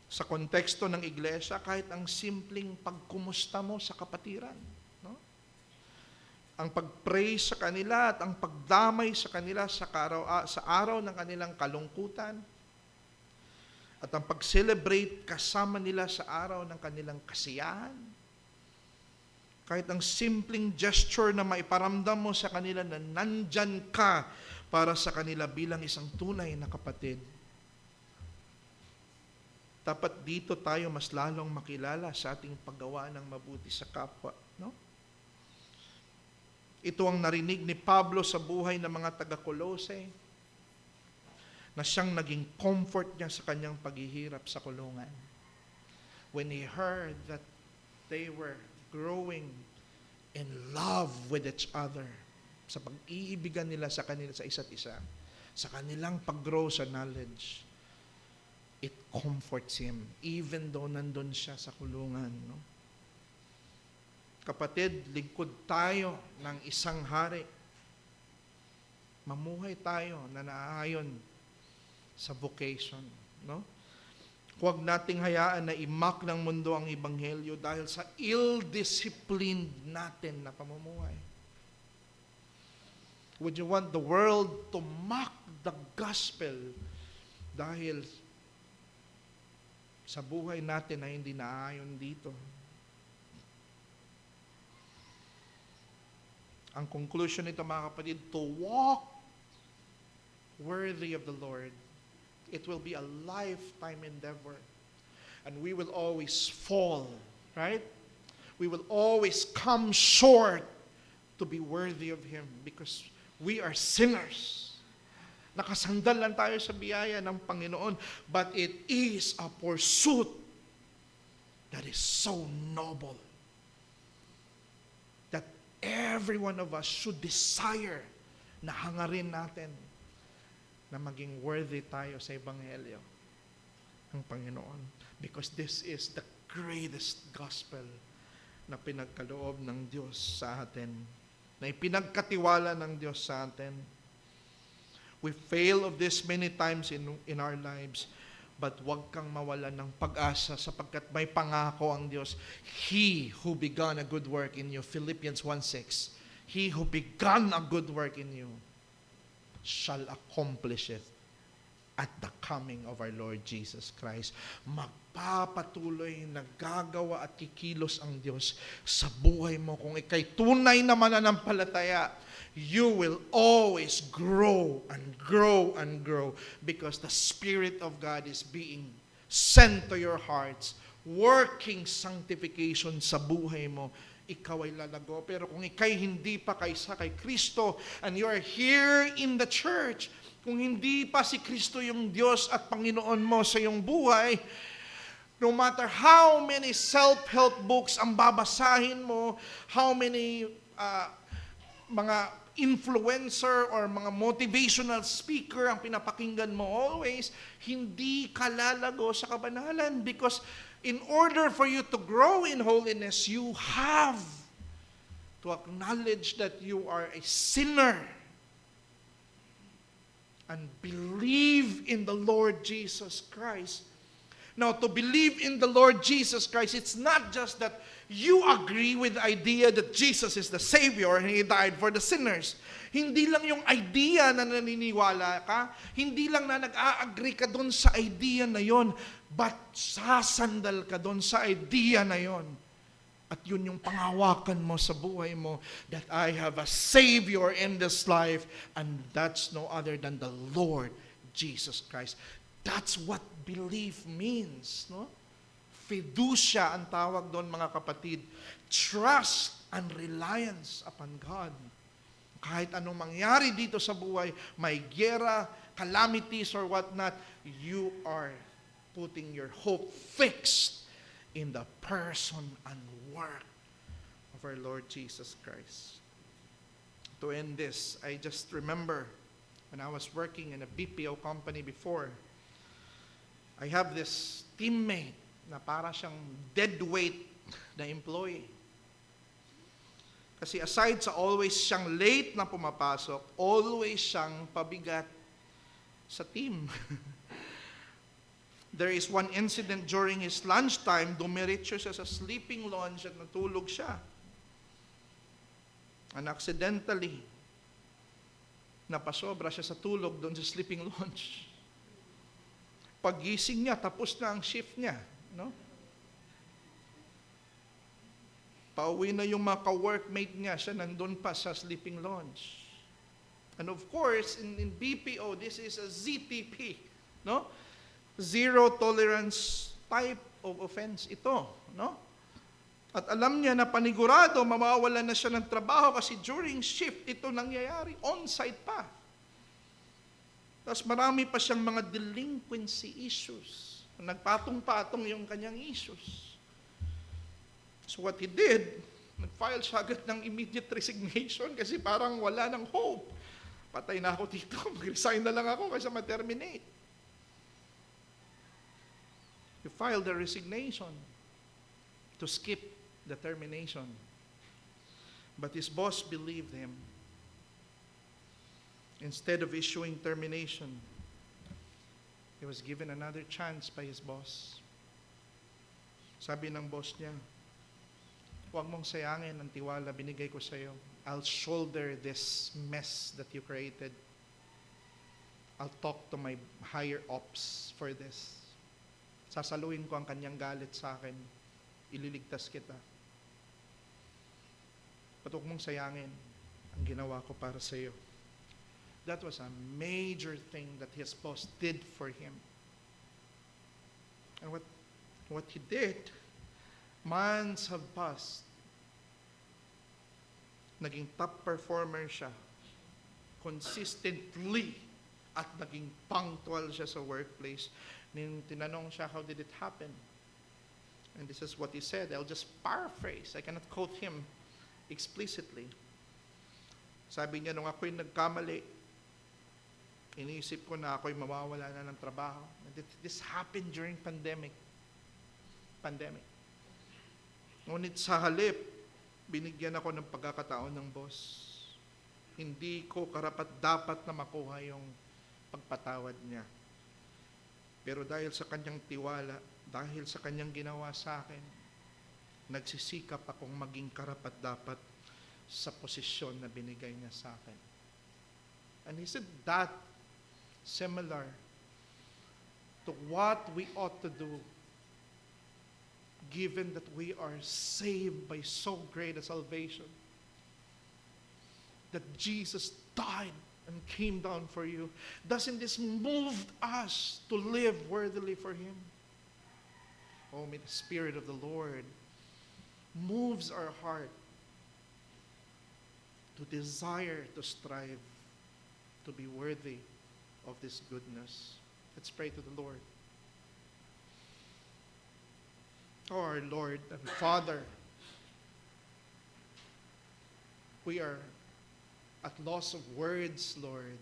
Sa konteksto ng iglesia, kahit ang simpleng pagkumusta mo sa kapatiran. No? Ang pag-pray sa kanila at ang pagdamay sa kanila sa araw ng kanilang kalungkutan at ang pag-celebrate kasama nila sa araw ng kanilang kasiyahan. Kahit ang simpleng gesture na maiparamdam mo sa kanila na nandyan ka para sa kanila bilang isang tunay na kapatid. Dapat dito tayo mas lalong makilala sa ating paggawa ng mabuti sa kapwa. No? Ito ang narinig ni Pablo sa buhay ng mga taga-Colossae na siyang naging comfort niya sa kanyang paghihirap sa kulungan. When he heard that they were growing in love with each other, sa pag-iibigan nila sa kanila sa isa't isa, sa kanilang pag-grow sa knowledge, it comforts him even though nandun siya sa kulungan. No? Kapatid, lingkod tayo ng isang hari. Mamuhay tayo na naaayon sa vocation. No? Huwag nating hayaan na imak ng mundo ang Ebanghelyo dahil sa ill-disciplined natin na pamumuhay. Would you want the world to mock the gospel dahil sa buhay natin na hindi naayon dito? Ang conclusion nito, mga kapatid, to walk worthy of the Lord, it will be a lifetime endeavor. And we will always fall, right? We will always come short to be worthy of Him because we are sinners. Nakasandal lang tayo sa biyaya ng Panginoon, but it is a pursuit that is so noble that every one of us should desire na hangarin natin na maging worthy tayo sa Ebanghelyo ng Panginoon. Because this is the greatest gospel na pinagkaloob ng Diyos sa atin, na ipinagkatiwala ng Diyos sa atin. We fail of this many times in our lives, but huwag kang mawalan ng pag-asa sapagkat may pangako ang Diyos. He who began a good work in you, Philippians 1:6, He who began a good work in you shall accomplish it at the coming of our Lord Jesus Christ. Magpapatuloy na gagawa at kikilos ang Diyos sa buhay mo. Kung ikay tunay na mananampalataya, you will always grow and grow and grow because the Spirit of God is being sent to your hearts, working sanctification sa buhay mo. Ikaw ay lalago. Pero kung ikay hindi pa kaysa kay Kristo and you are here in the church, kung hindi pa si Kristo yung Diyos at Panginoon mo sa iyong buhay, no matter how many self-help books ang babasahin mo, how many mga influencer or mga motivational speaker ang pinapakinggan mo always, hindi ka lalago sa kabanalan because in order for you to grow in holiness, you have to acknowledge that you are a sinner and believe in the Lord Jesus Christ. Now, to believe in the Lord Jesus Christ, it's not just that you agree with the idea that Jesus is the Savior and He died for the sinners. Hindi lang yung idea na naniniwala ka, hindi lang na nag-a-agree ka doon sa idea na yon, but sasandal ka doon sa idea na yon. At yun yung pangawakan mo sa buhay mo, that I have a Savior in this life, and that's no other than the Lord Jesus Christ. That's what belief means, no? Fiducia ang tawag doon, mga kapatid. Trust and reliance upon God. Kahit anong mangyari dito sa buhay, may gera, calamities or whatnot, you are putting your hope fixed in the person and work of our Lord Jesus Christ. To end this, I just remember when I was working in a BPO company before, I have this teammate na para siyang dead weight na employee. Kasi aside sa always siyang late na pumapasok, always siyang pabigat sa team. There is one incident during his lunchtime, dumiretso siya sa sleeping lounge at natulog siya. And accidentally, napasobra siya sa tulog doon sa sleeping lounge. Paggising niya, tapos na ang shift niya. No? Pauwi na yung mga ka-workmate niya, siya nandun pa sa sleeping lounge. And of course, in BPO, this is a ZTP, no? Zero tolerance type of offense ito, no? At alam niya na panigurado, mamawalan na siya ng trabaho kasi during shift, ito nangyayari, on-site pa. Tapos marami pa siyang mga delinquency issues. Nagpatong-patong yung kanyang issues. So what he did, nag-file siya agad ng immediate resignation kasi parang wala ng hope. Patay na ako dito, mag-resign na lang ako kasi ma-terminate. He filed the resignation to skip the termination. But his boss believed him. Instead of issuing termination, he was given another chance by his boss. Sabi ng boss niya, huwag mong sayangin ang tiwala binigay ko sa iyo. I'll shoulder this mess that you created. I'll talk to my higher ups for this. Sasaluhin ko ang kanyang galit sa akin. Ililigtas kita. At huwag mong sayangin ang ginawa ko para sa iyo. That was a major thing that his boss did for him. And what he did, months have passed. Naging top performer siya. Consistently. At naging punctual siya sa workplace. Nung tinanong siya, how did it happen? And this is what he said. I'll just paraphrase. I cannot quote him explicitly. Sabi niya, nung ako'y nagkamali, iniisip ko na ako'y mawawala na ng trabaho. And this happened during pandemic. Ngunit sa halip, binigyan ako ng pagkakataon ng boss. Hindi ko karapat-dapat na makuha yung pagpatawad niya. Pero dahil sa kanyang tiwala, dahil sa kanyang ginawa sa akin, nagsisikap akong maging karapat-dapat sa posisyon na binigay niya sa akin. And isn't that similar to what we ought to do given that we are saved by so great a salvation? That Jesus died and came down for you. Doesn't this move us to live worthily for Him? Oh, may the Spirit of the Lord moves our heart to desire to strive to be worthy of this goodness. Let's pray to the Lord. Oh, our Lord and Father, we are at loss of words, Lord,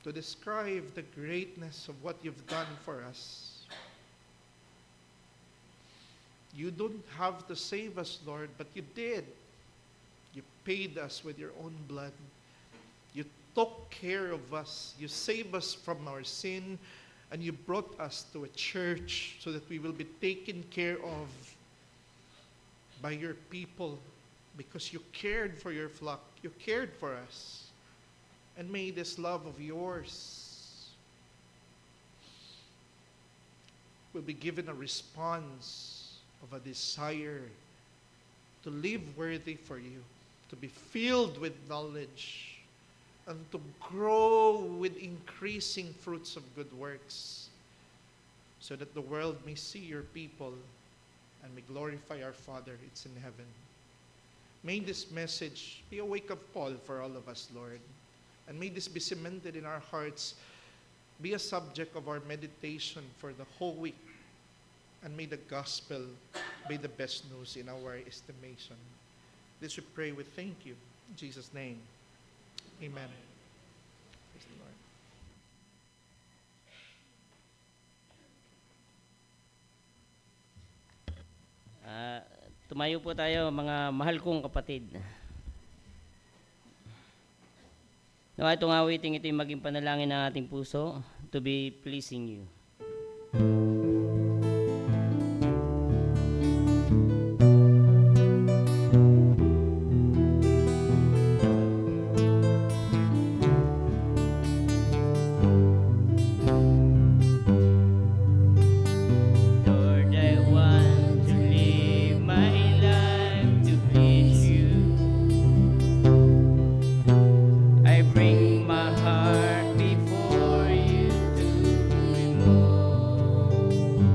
to describe the greatness of what you've done for us. You don't have to save us, Lord, but you did. You paid us with your own blood. You took care of us. You saved us from our sin, and you brought us to a church so that we will be taken care of by your people because you cared for your flock. You cared for us. And may this love of yours will be given a response of a desire to live worthy for you, to be filled with knowledge, and to grow with increasing fruits of good works, so that the world may see your people and may glorify our Father, it's in heaven. May this message be a wake-up call for all of us, Lord. And may this be cemented in our hearts, be a subject of our meditation for the whole week. And may the gospel be the best news in our estimation. This we pray with thank you. In Jesus' name, amen. Praise the Lord. Tumayo po tayo, mga mahal kong kapatid. Nawa itong awiting ito'y maging panalangin ng ating puso to be pleasing you. Lord, I want to live my life to please you. I bring my heart before you to remove.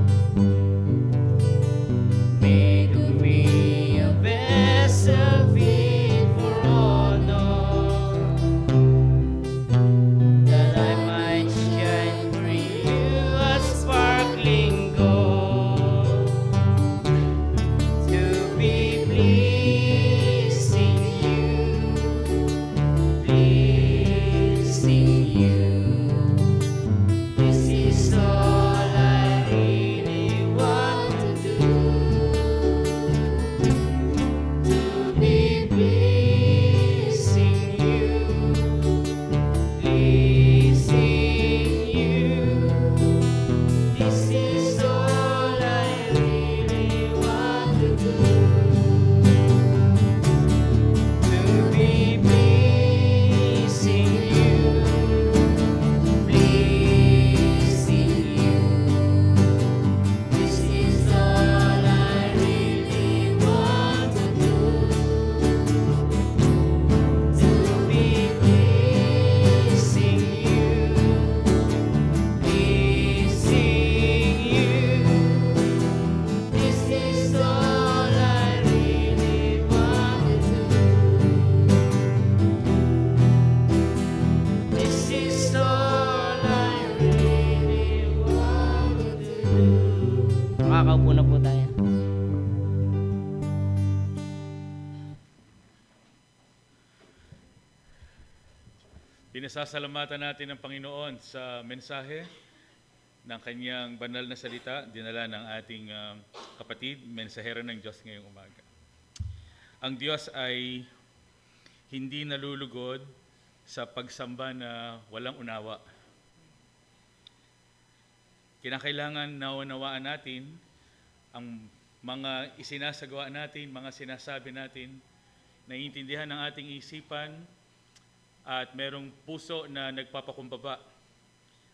Make of me a vessel fit for honor, that I might shine for you a sparkling gold, to be pleasing you, pleasing you. This is all I really want to do, to be pleasing you, pleasing you. This is all I really want to do, to be pleasing you, pleasing you. This is all I really want to do, to be pleasing you, pleasing you. This is all I really want to do. This is all I really want to do. Makakaupo na po tayo. Pinasasalamatan natin ang Panginoon sa mensahe ng kanyang banal na salita, dinala ng ating kapatid, mensahero ng Diyos ngayong umaga. Ang Diyos ay hindi nalulugod sa pagsamba na walang unawa. Kinakailangan naunawaan natin ang mga isinasagawa natin, mga sinasabi natin, naiintindihan ng ating isipan, at merong puso na nagpapakumbaba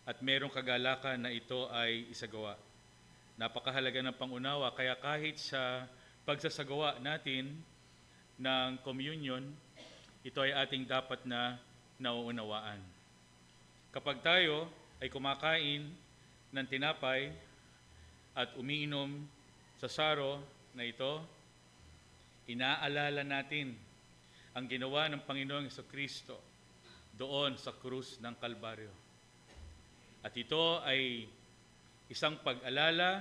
at merong kagalakan na ito ay isagawa. Napakahalaga ng pangunawa, kaya kahit sa pagsasagawa natin ng communion, ito ay ating dapat na nauunawaan. Kapag tayo ay kumakain ng tinapay at umiinom sa saro na ito, inaalala natin ang ginawa ng Panginoong Jesucristo doon sa krus ng Kalbaryo. At ito ay isang pag-alala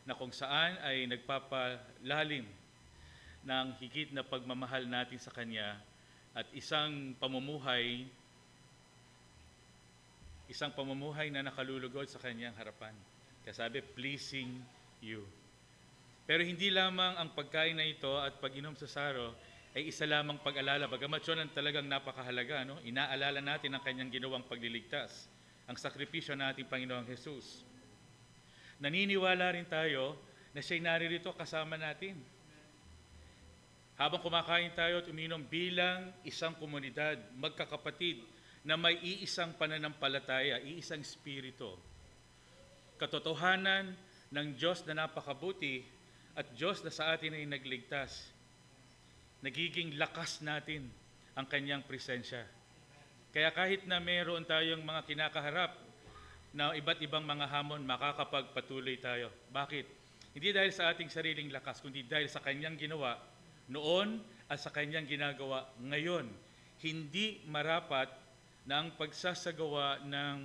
na kung saan ay nagpapalalim ng higit na pagmamahal natin sa Kanya at isang pamumuhay na nakalulugod sa Kanyang harapan. Kaya sabi, pleasing you. Pero hindi lamang ang pagkain na ito at pag-inom sa saro ay isa lamang pag-alala. Bagamat yun ang talagang napakahalaga, no? Inaalala natin ang Kanyang ginawang pagliligtas, ang sakripisyo nating Panginoong Jesus. Naniniwala rin tayo na siya'y naririto kasama natin. Habang kumakain tayo at uminom bilang isang komunidad, magkakapatid, na may iisang pananampalataya, iisang espiritu. Katotohanan ng Diyos na napakabuti at Diyos na sa atin ay nagligtas. Nagiging lakas natin ang Kanyang presensya. Kaya kahit na meron tayong mga kinakaharap na iba't ibang mga hamon, makakapagpatuloy tayo. Bakit? Hindi dahil sa ating sariling lakas, kundi dahil sa Kanyang ginawa noon at sa Kanyang ginagawa ngayon. Hindi marapat na ang pagsasagawa ng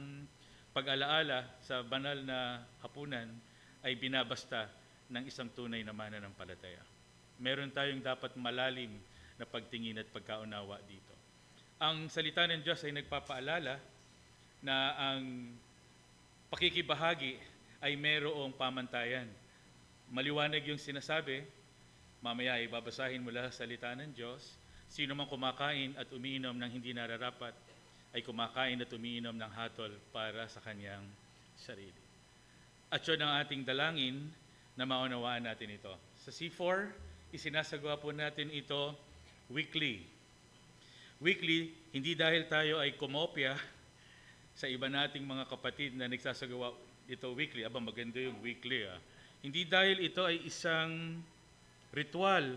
pag-alaala sa banal na hapunan ay binabasta ng isang tunay na mananampalataya. Meron tayong dapat malalim na pagtingin at pagkaunawa dito. Ang salita ng Diyos ay nagpapaalala na ang pakikibahagi ay merong pamantayan. Maliwanag yung sinasabi, mamaya ay babasahin mula sa salita ng Diyos, sino man kumakain at umiinom ng hindi nararapat ay kumakain at umiinom ng hatol para sa kanyang sarili. At yun ang ating dalangin na maunawaan natin ito. Sa C4, isinasagawa po natin ito weekly. Weekly, hindi dahil tayo ay kumopya sa iba nating mga kapatid na nagsasagawa ito weekly. Aba, maganda yung weekly. Hindi dahil ito ay isang ritual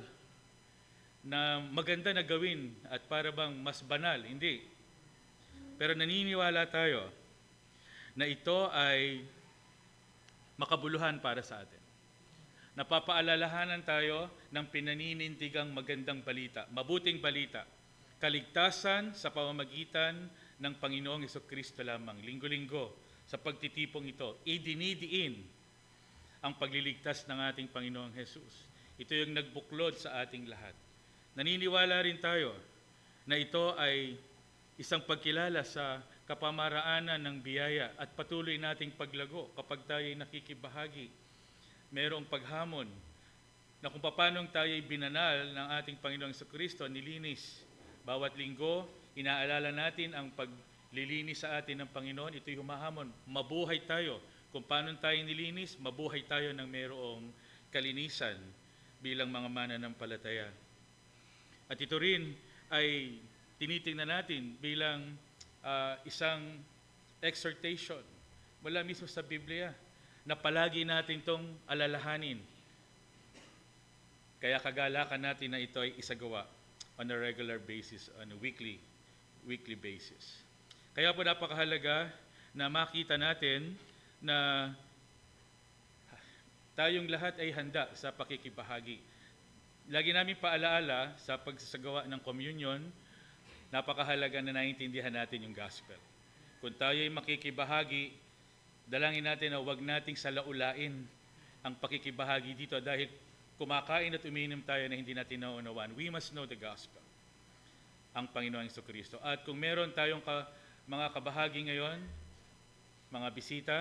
na maganda na gawin at para bang mas banal. Hindi. Pero naniniwala tayo na ito ay makabuluhan para sa atin. Napapaalalahanan tayo ng pinaninindigang magandang balita, mabuting balita, kaligtasan sa pamamagitan ng Panginoong Hesukristo lamang. Linggo-linggo sa pagtitipong ito, idinidiin ang pagliligtas ng ating Panginoong Jesus. Ito yung nagbuklod sa ating lahat. Naniniwala rin tayo na ito ay isang pagkilala sa kapamaraanan ng biyaya at patuloy nating paglago kapag tayo ay nakikibahagi. Merong paghamon na kung paano tayo ay binanal ng ating Panginoong Jesucristo, nilinis. Bawat linggo, inaalala natin ang paglilinis sa atin ng Panginoon. Ito'y humahamon. Mabuhay tayo. Kung paano tayo nilinis, mabuhay tayo ng merong kalinisan bilang mga mananampalataya. At ito rin ay tinitingnan natin bilang isang exhortation mula mismo sa Biblia na palagi natin itong alalahanin. Kaya kagalakan natin na ito ay isagawa on a regular basis, on a weekly basis. Kaya po napakahalaga na makita natin na tayong lahat ay handa sa pakikibahagi. Lagi namin paalaala sa pagsasagawa ng communion, napakahalaga na naiintindihan natin yung gospel. Kung tayo ay makikibahagi, dalangin natin na huwag nating salaulain ang pakikibahagi dito dahil kumakain at umiinom tayo na hindi natin naunawaan. We must know the gospel, ang Panginoong Jesucristo. At kung meron tayong mga kabahagi ngayon, mga bisita,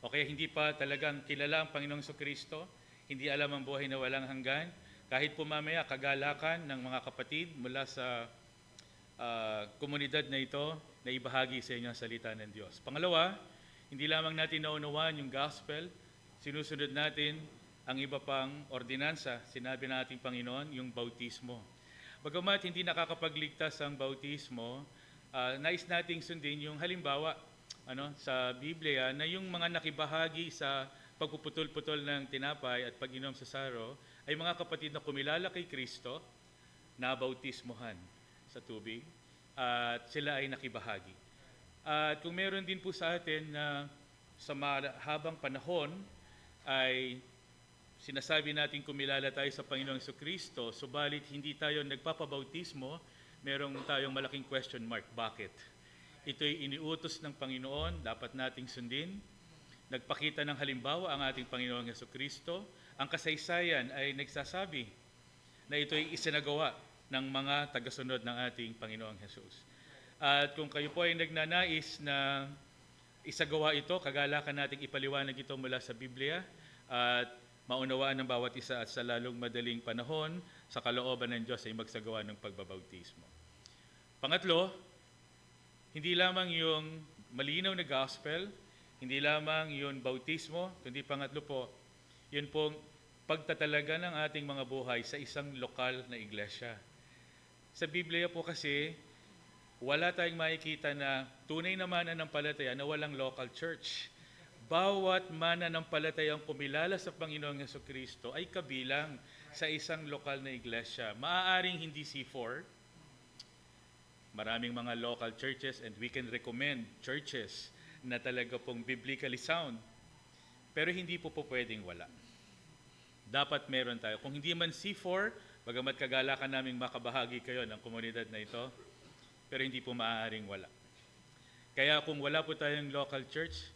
o kaya hindi pa talagang kilala ang Panginoong Jesucristo, hindi alam ang buhay na walang hanggan, kahit po mamaya kagalakan ng mga kapatid mula sa komunidad na ito na ibahagi sa inyo ang salita ng Diyos. Pangalawa, hindi lamang natin naunawaan yung gospel, sinusunod natin ang iba pang ordinansa, sinabi ng ating Panginoon, yung bautismo. Bagamat hindi nakakapagligtas ang bautismo, nais nating sundin yung halimbawa sa Biblia na yung mga nakibahagi sa pagpuputol-putol ng tinapay at pag-inom sa saro ay mga kapatid na kumilala kay Kristo, na bautismohan sa tubig, at sila ay nakibahagi. At kung meron din po sa atin na sa mahabang panahon ay sinasabi natin kumilala tayo sa Panginoong Jesucristo, subalit hindi tayo nagpapabautismo, merong tayong malaking question mark. Bakit? Ito'y iniutos ng Panginoon, dapat nating sundin. Nagpakita ng halimbawa ang ating Panginoong Jesucristo. Ang kasaysayan ay nagsasabi na ito'y isinagawa ng mga tagasunod ng ating Panginoong Jesus. At kung kayo po ay nagnanais na isagawa ito, kagalakan nating ipaliwanag ito mula sa Biblia at maunawaan ng bawat isa at sa lalong madaling panahon sa kalooban ng Diyos ay magsagawa ng pagbabautismo. Pangatlo, hindi lamang yung malinaw na gospel, hindi lamang yung bautismo, kundi pangatlo po, yun pong pagtatalaga ng ating mga buhay sa isang lokal na iglesia. Sa Biblia po kasi, wala tayong makikita na tunay na mananampalataya na walang local church. Bawat mananampalatayang kumilala sa Panginoong Jesucristo ay kabilang sa isang lokal na iglesia. Maaaring hindi C4, Maraming mga local churches and we can recommend churches na talaga pong biblically sound. Pero hindi po pwedeng wala. Dapat meron tayo. Kung hindi man C4, bagamat kagalakan naming makabahagi kayo ng komunidad na ito, pero hindi po maaaring wala. Kaya kung wala po tayong local church,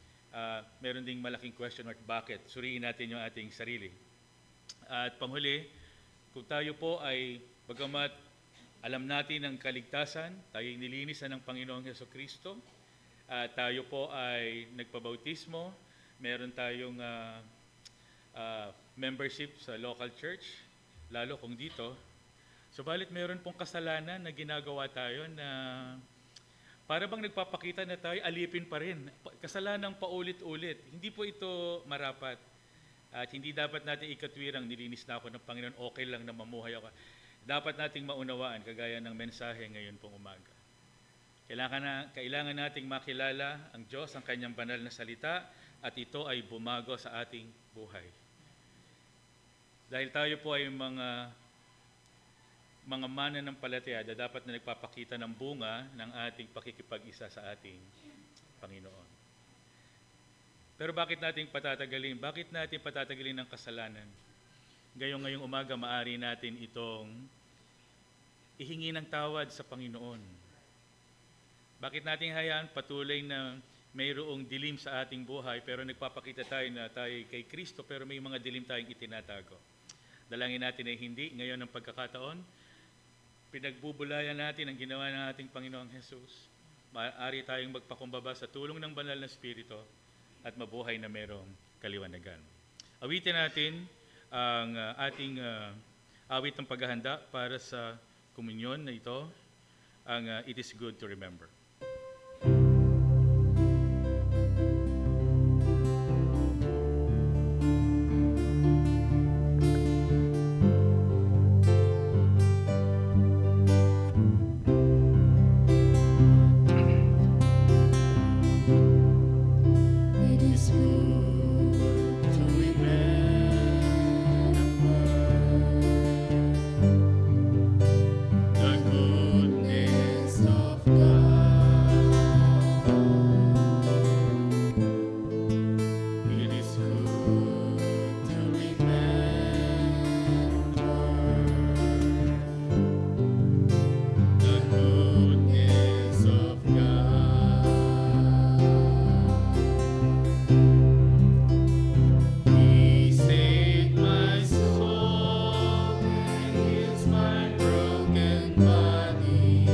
meron ding malaking question mark, bakit? Suriin natin yung ating sarili. At panghuli, kung tayo po ay, bagamat alam natin ang kaligtasan, tayo nilinisan ng Panginoong Hesukristo, tayo po ay nagpabautismo, meron tayong membership sa local church, lalo kung dito. Subalit meron pong kasalanan na ginagawa tayo na para bang nagpapakita na tayo alipin pa rin. Kasalanang paulit-ulit. Hindi po ito marapat. At hindi dapat natin ikatwirang nilinis na ako ng Panginoon, okay lang na mamuhay ako. Dapat nating maunawaan, kagaya ng mensahe ngayon pong umaga. Kailangan nating makilala ang Diyos, ang kanyang banal na salita, at ito ay bumago sa ating buhay. Dahil tayo po ay mga mananampalataya, dapat na nagpapakita ng bunga ng ating pakikipag-isa sa ating Panginoon. Pero bakit natin patatagalin? Bakit natin patatagalin ng kasalanan? Ngayong umaga, maaari natin itong ihingi ng tawad sa Panginoon. Bakit natin hayaan patuloy na mayroong dilim sa ating buhay, pero nagpapakita tayo na tayo kay Kristo, pero may mga dilim tayong itinatago. Dalangin natin ay hindi. Ngayon ang pagkakataon, pinagbubulayan natin ang ginawa ng ating Panginoong Jesus. Maaari tayong magpakumbaba sa tulong ng banal na Espiritu at mabuhay na mayroong kaliwanagan. Awitin natin ang ating awit ng paghahanda para sa komunyon na ito, ang It is Good to Remember. It is good to remember the goodness of God. It is good to remember the goodness of God. He saved my soul and heals my broken body.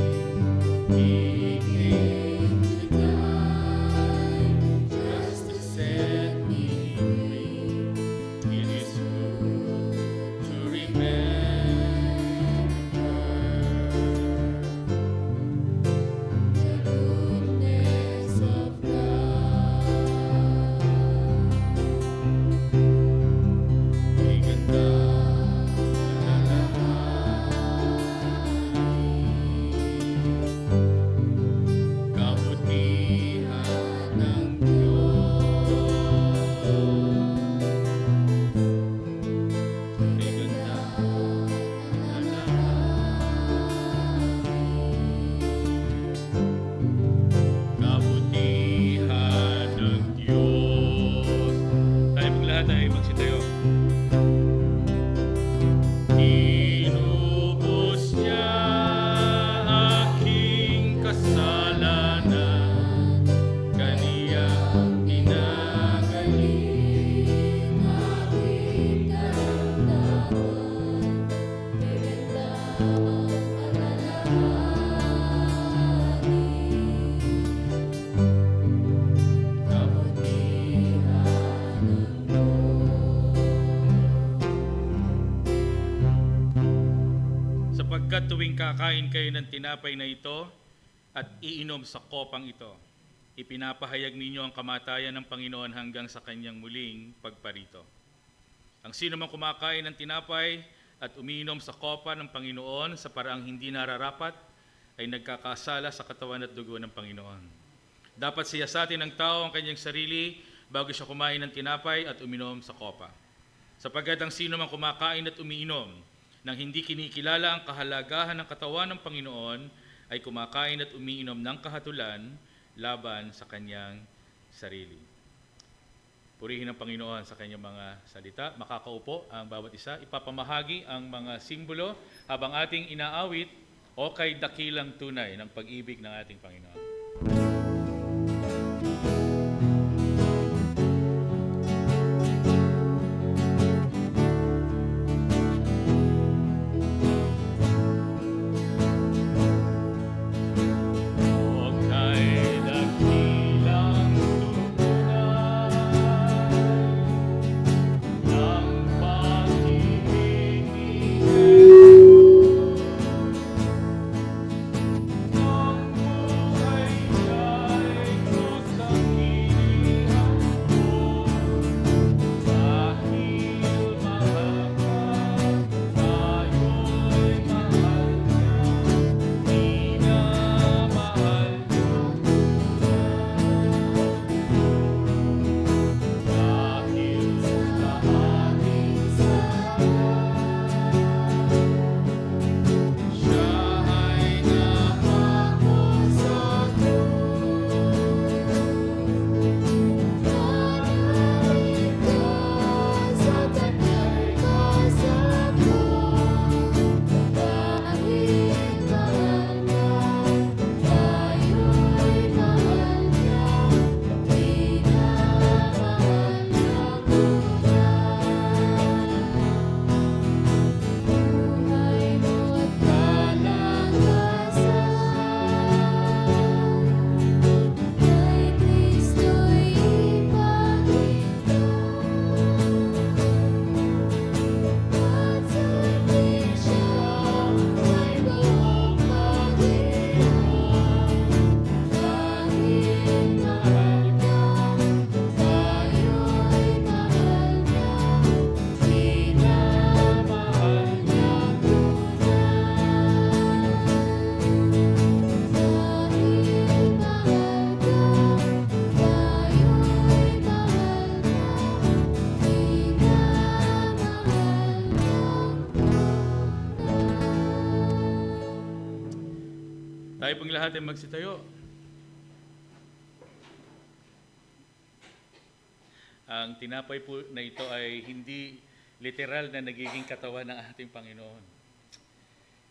He came to die just to set me free. It is good to remember the goodness of God. May ganda na kabutihan ng Diyos. May ganda na kabutihan ng Diyos. Tayo pong lahat ay magsitayo. Inubos niya aking kasalanan, kaniyang pinagaling aking karamdaman, bibigla ang alalahanin, kabutihan ng Sapagkat tuwing kakain kayo ng tinapay na ito at iinom sa kopang ito, ipinapahayag ninyo ang kamatayan ng Panginoon hanggang sa kanyang muling pagparito. Ang sino mang kumakain ng tinapay at umiinom sa kopa ng Panginoon sa paraang hindi nararapat, ay nagkakasala sa katawan at dugo ng Panginoon. Dapat siyasatin ng tao ang kanyang sarili bago siya kumain ng tinapay at uminom sa kopa. Sapagkat ang sino mang kumakain at umiinom nang hindi kinikilala ang kahalagahan ng katawan ng Panginoon ay kumakain at umiinom ng kahatulan laban sa kanyang sarili. Purihin ang Panginoon sa kanyang mga salita. Makakaupo ang bawat isa. Ipapamahagi ang mga simbolo habang ating inaawit o kay dakilang tunay ng pag-ibig ng ating Panginoon. Tayo pong lahat ay magsitayo. Ang tinapay po na ito ay hindi literal na nagiging katawan ng ating Panginoon.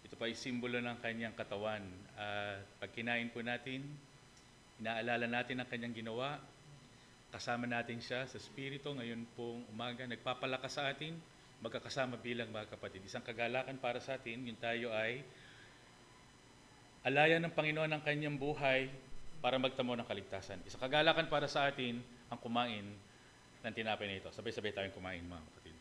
Ito pa ay simbolo ng kanyang katawan. At pag kinain po natin, inaalala natin ang kanyang ginawa, kasama natin siya sa Espiritu ngayon pong umaga, nagpapalakas sa atin, magkakasama bilang mga kapatid. Isang kagalakan para sa atin, yung tayo ay alayan ng Panginoon ang kanyang buhay para magtamo ng kaligtasan. Isang kagalakan para sa atin ang kumain ng tinapay na ito. Sabay-sabay tayong kumain, mga kapatid.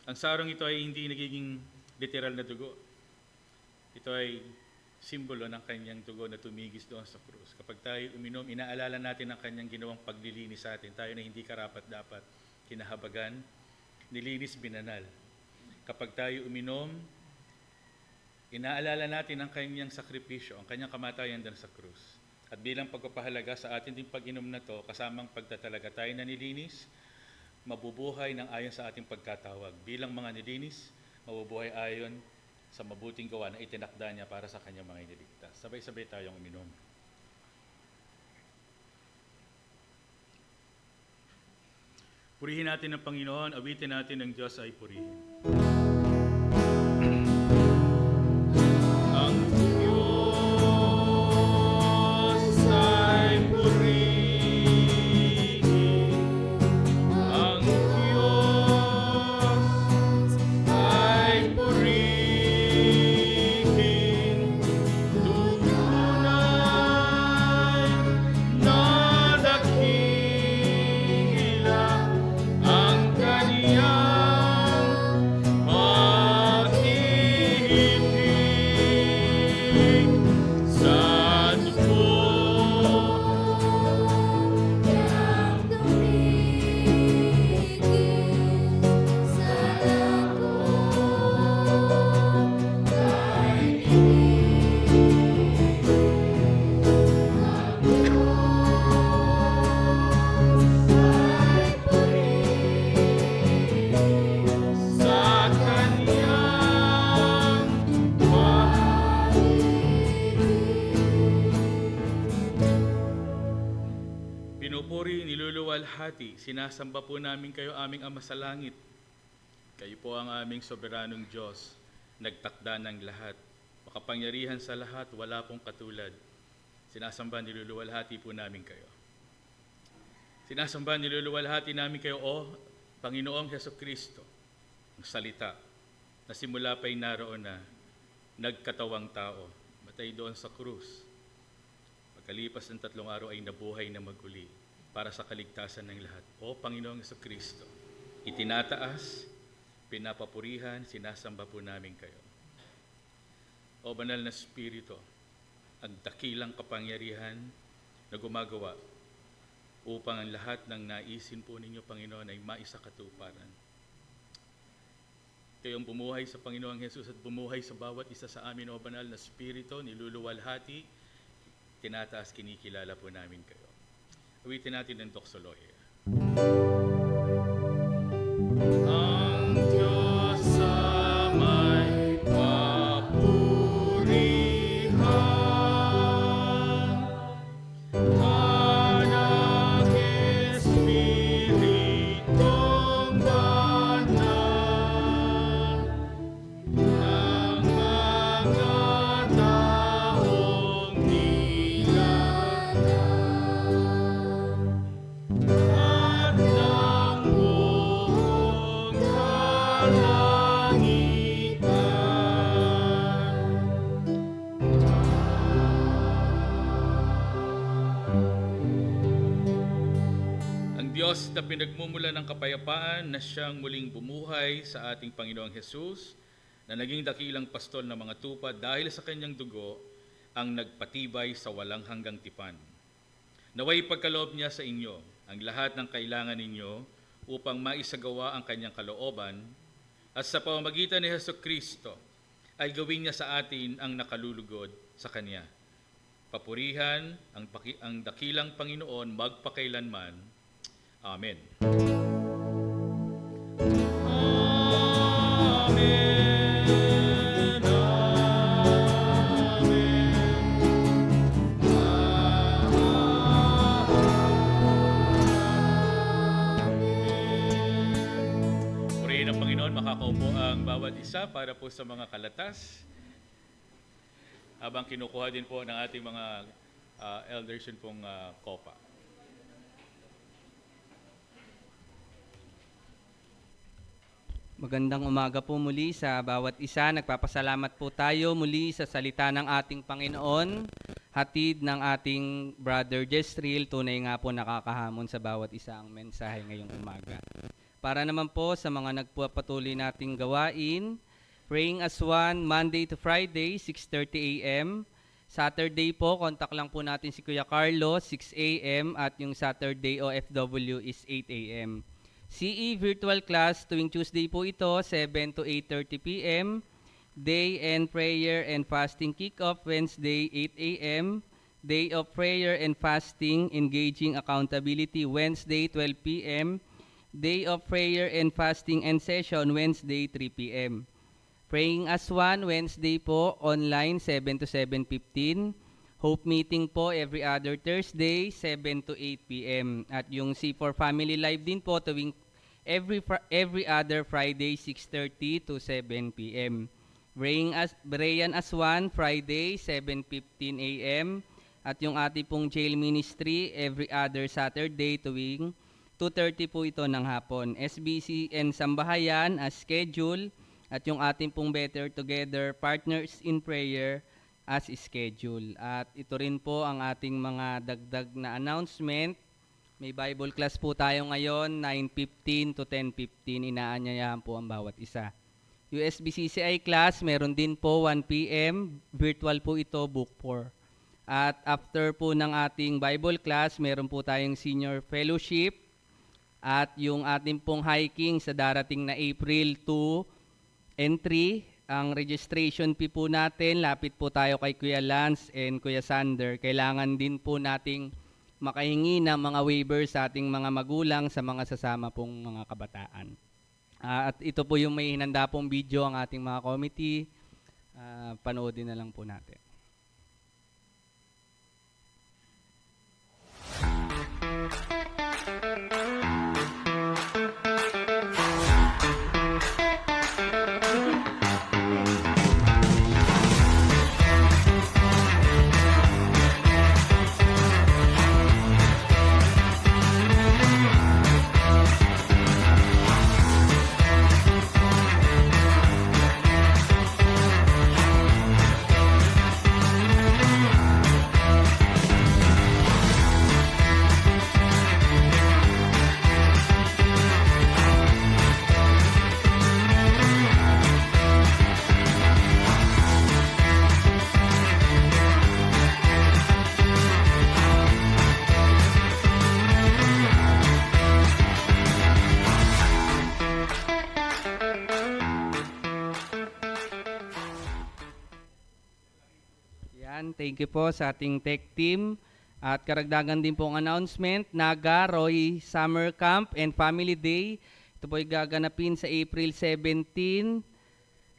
Ang sarong ito ay hindi nagiging literal na dugo. Ito ay simbolo ng kanyang dugo na tumigis doon sa krus. Kapag tayo uminom, inaalala natin ang kanyang ginawang paglilinis sa atin. Tayo na hindi karapat-dapat kinahabagan, nilinis binanal. Kapag tayo uminom, inaalala natin ang kanyang sakripisyo, ang kanyang kamatayan doon sa krus. At bilang pagpapahalaga sa atin din pag-inom na to, kasamang pagtatalaga tayo na nilinis, mabubuhay ng ayon sa ating pagkatawag. Bilang mga nilinis, mabubuhay ayon sa mabuting gawa na itinakda niya para sa kanyang mga iniligtas. Sabay-sabay tayong uminom. Purihin natin ang Panginoon, awitin natin ang Diyos ay purihin. Ang Diyos ay purihin. Ang Diyos ay purihin. Tunay na dakila ang kaniyang pag-ibig. niluluwalhati, sinasamba po namin kayo, aming Ama sa langit. Kayo po ang aming soberanong Diyos, nagtakda ng lahat. Makapangyarihan sa lahat, wala pong katulad. Sinasamba, niluluwalhati po namin kayo. Sinasamba, niluluwalhati namin kayo, O Panginoong Hesukristo, ang salita, na simula pa'y naroon na nagkatawang tao, matay doon sa krus. Pagkalipas ng 3 araw ay nabuhay na maguli para sa kaligtasan ng lahat. O Panginoong Hesukristo, itinataas, pinapapurihan, sinasamba po namin kayo. O Banal na Espiritu, ang dakilang kapangyarihan na gumagawa upang ang lahat ng naisin po ninyo, Panginoon, ay maisakatuparan. Kayong bumuhay sa Panginoong Hesus at bumuhay sa bawat isa sa amin, O Banal na Espiritu, niluluwalhati, tinataas, kinikilala po namin kayo. Awitin natin ng doxology. Ang Diyos sa may papurihan, Anak, Espiritong Banal, ng mga taong at ng buong kalangitan. Ang Diyos na pinagmumula ng kapayapaan na siyang muling bumuhay sa ating Panginoong Hesus, na naging dakilang pastol ng mga tupa dahil sa kanyang dugo, ang nagpatibay sa walang hanggang tipan. Naway pagkaloob niya sa inyo ang lahat ng kailangan ninyo upang maisagawa ang kanyang kalooban, at sa pamamagitan ni Hesukristo ay gawin niya sa atin ang nakalulugod sa kanya. Papurihan ang dakilang Panginoon magpakailanman. Amen. Amen. Purihin ng Panginoon, makakaupo ang bawat isa para po sa mga kalatas. Habang kinukuha din po ng ating mga elders yun pong kopa. Magandang umaga po muli sa bawat isa. Nagpapasalamat po tayo muli sa salita ng ating Panginoon, hatid ng ating Brother Jezreel. Tunay nga po nakakahamon sa bawat isa ang mensahe ngayong umaga. Para naman po sa mga nagpapatuloy nating gawain, praying as one, Monday to Friday, 6:30 a.m. Saturday po, contact lang po natin si Kuya Carlo, 6 a.m. At yung Saturday OFW is 8 a.m. CE virtual class tuwing Tuesday po ito, 7 to 8:30 p.m. Day and prayer and fasting kick-off Wednesday, 8 a.m. Day of prayer and fasting engaging accountability Wednesday, 12 p.m. Day of prayer and fasting and session Wednesday, 3 p.m. Praying as one Wednesday po, online 7 to 7:15. Hope meeting po every other Thursday, 7 to 8 p.m. At yung C4 Family Live din po tuwing every other Friday, 6:30 to 7 p.m. Brayan as one, Friday, 7:15 a.m. At yung ating pong jail ministry, every other Saturday tuwing 2:30 po ito ng hapon. SBCN Sambahayan as schedule. At yung ating pong Better Together Partners in Prayer as schedule. At ito rin po ang ating mga dagdag na announcement. May Bible class po tayo ngayon, 9:15 to 10:15. Inaanyayahan po ang bawat isa. USBCCI class, meron din po 1 p.m. Virtual po ito, book 4. At after po ng ating Bible class, meron po tayong senior fellowship. At yung ating pong hiking sa darating na April 2 and 3, ang registration fee po natin, lapit po tayo kay Kuya Lance and Kuya Sander. Kailangan din po nating makahingi ng mga waivers sa ating mga magulang sa mga sasama pong mga kabataan. At ito po yung may hinanda pong video ang ating mga committee. Panoodin na lang po natin. Ayan, thank you po sa ating tech team. At karagdagan din pong announcement, Naga Roy Summer Camp and Family Day. Ito po ay gaganapin sa April 17,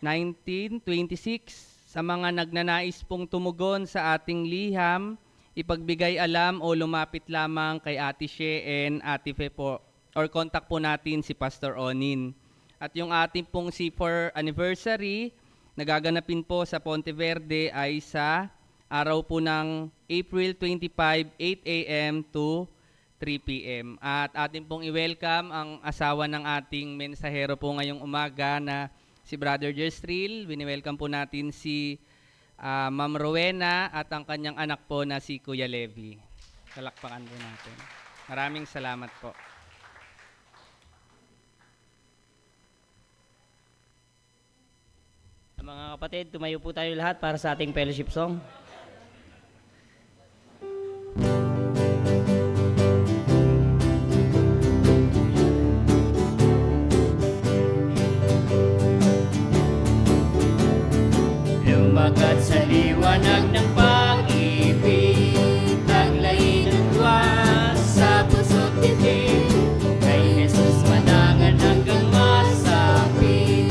19, 26. Sa mga nagnanais pong tumugon sa ating liham, ipagbigay alam o lumapit lamang kay Ate She and Ate Fe po, or contact po natin si Pastor Onin. At yung ating pong C4 anniversary, nagaganapin po sa Ponte Verde ay sa araw po ng April 25, 8 a.m. to 3 p.m. At atin pong i-welcome ang asawa ng ating mensahero po ngayong umaga na si Brother Jerstril. Wini-welcome po natin si Ma'am Rowena at ang kanyang anak po na si Kuya Levi. Talakpakan po natin. Maraming salamat po. Mga kapatid, tumayo po tayo lahat para sa ating fellowship song. Lumagat sa liwanag ng pag-ibig, taglay ng luwas sa puso't titig, kay Jesus manangan hanggang masapit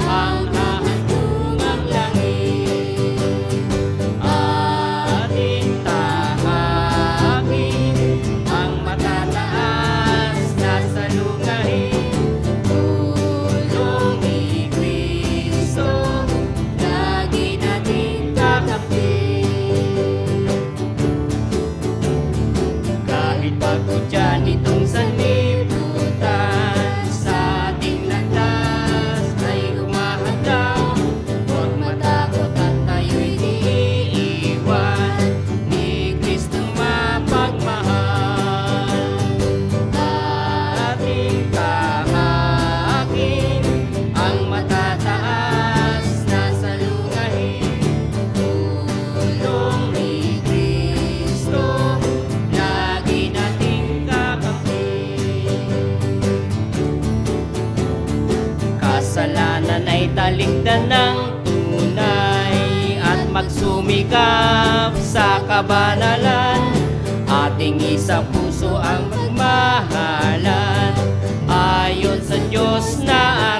ang hahantungang langit. Ating tahakin ang matataas na salungahin, tulong ni Kristo lagi nating kakamtin. Kahit pagod dyan itong sanlibutan, sa ating landas ay humahadang. Huwag matakot at tayo'y iniiwan ni Kristong mapagmahal. Ating tahakin ang matataas na salungahin, tulong ni Kristo lagi nating kakamtin. Kasalanan ay talikdan ng tunay at magsumikap sa kabanalan. Ating isang puso ang magmahalan ayon sa Diyos na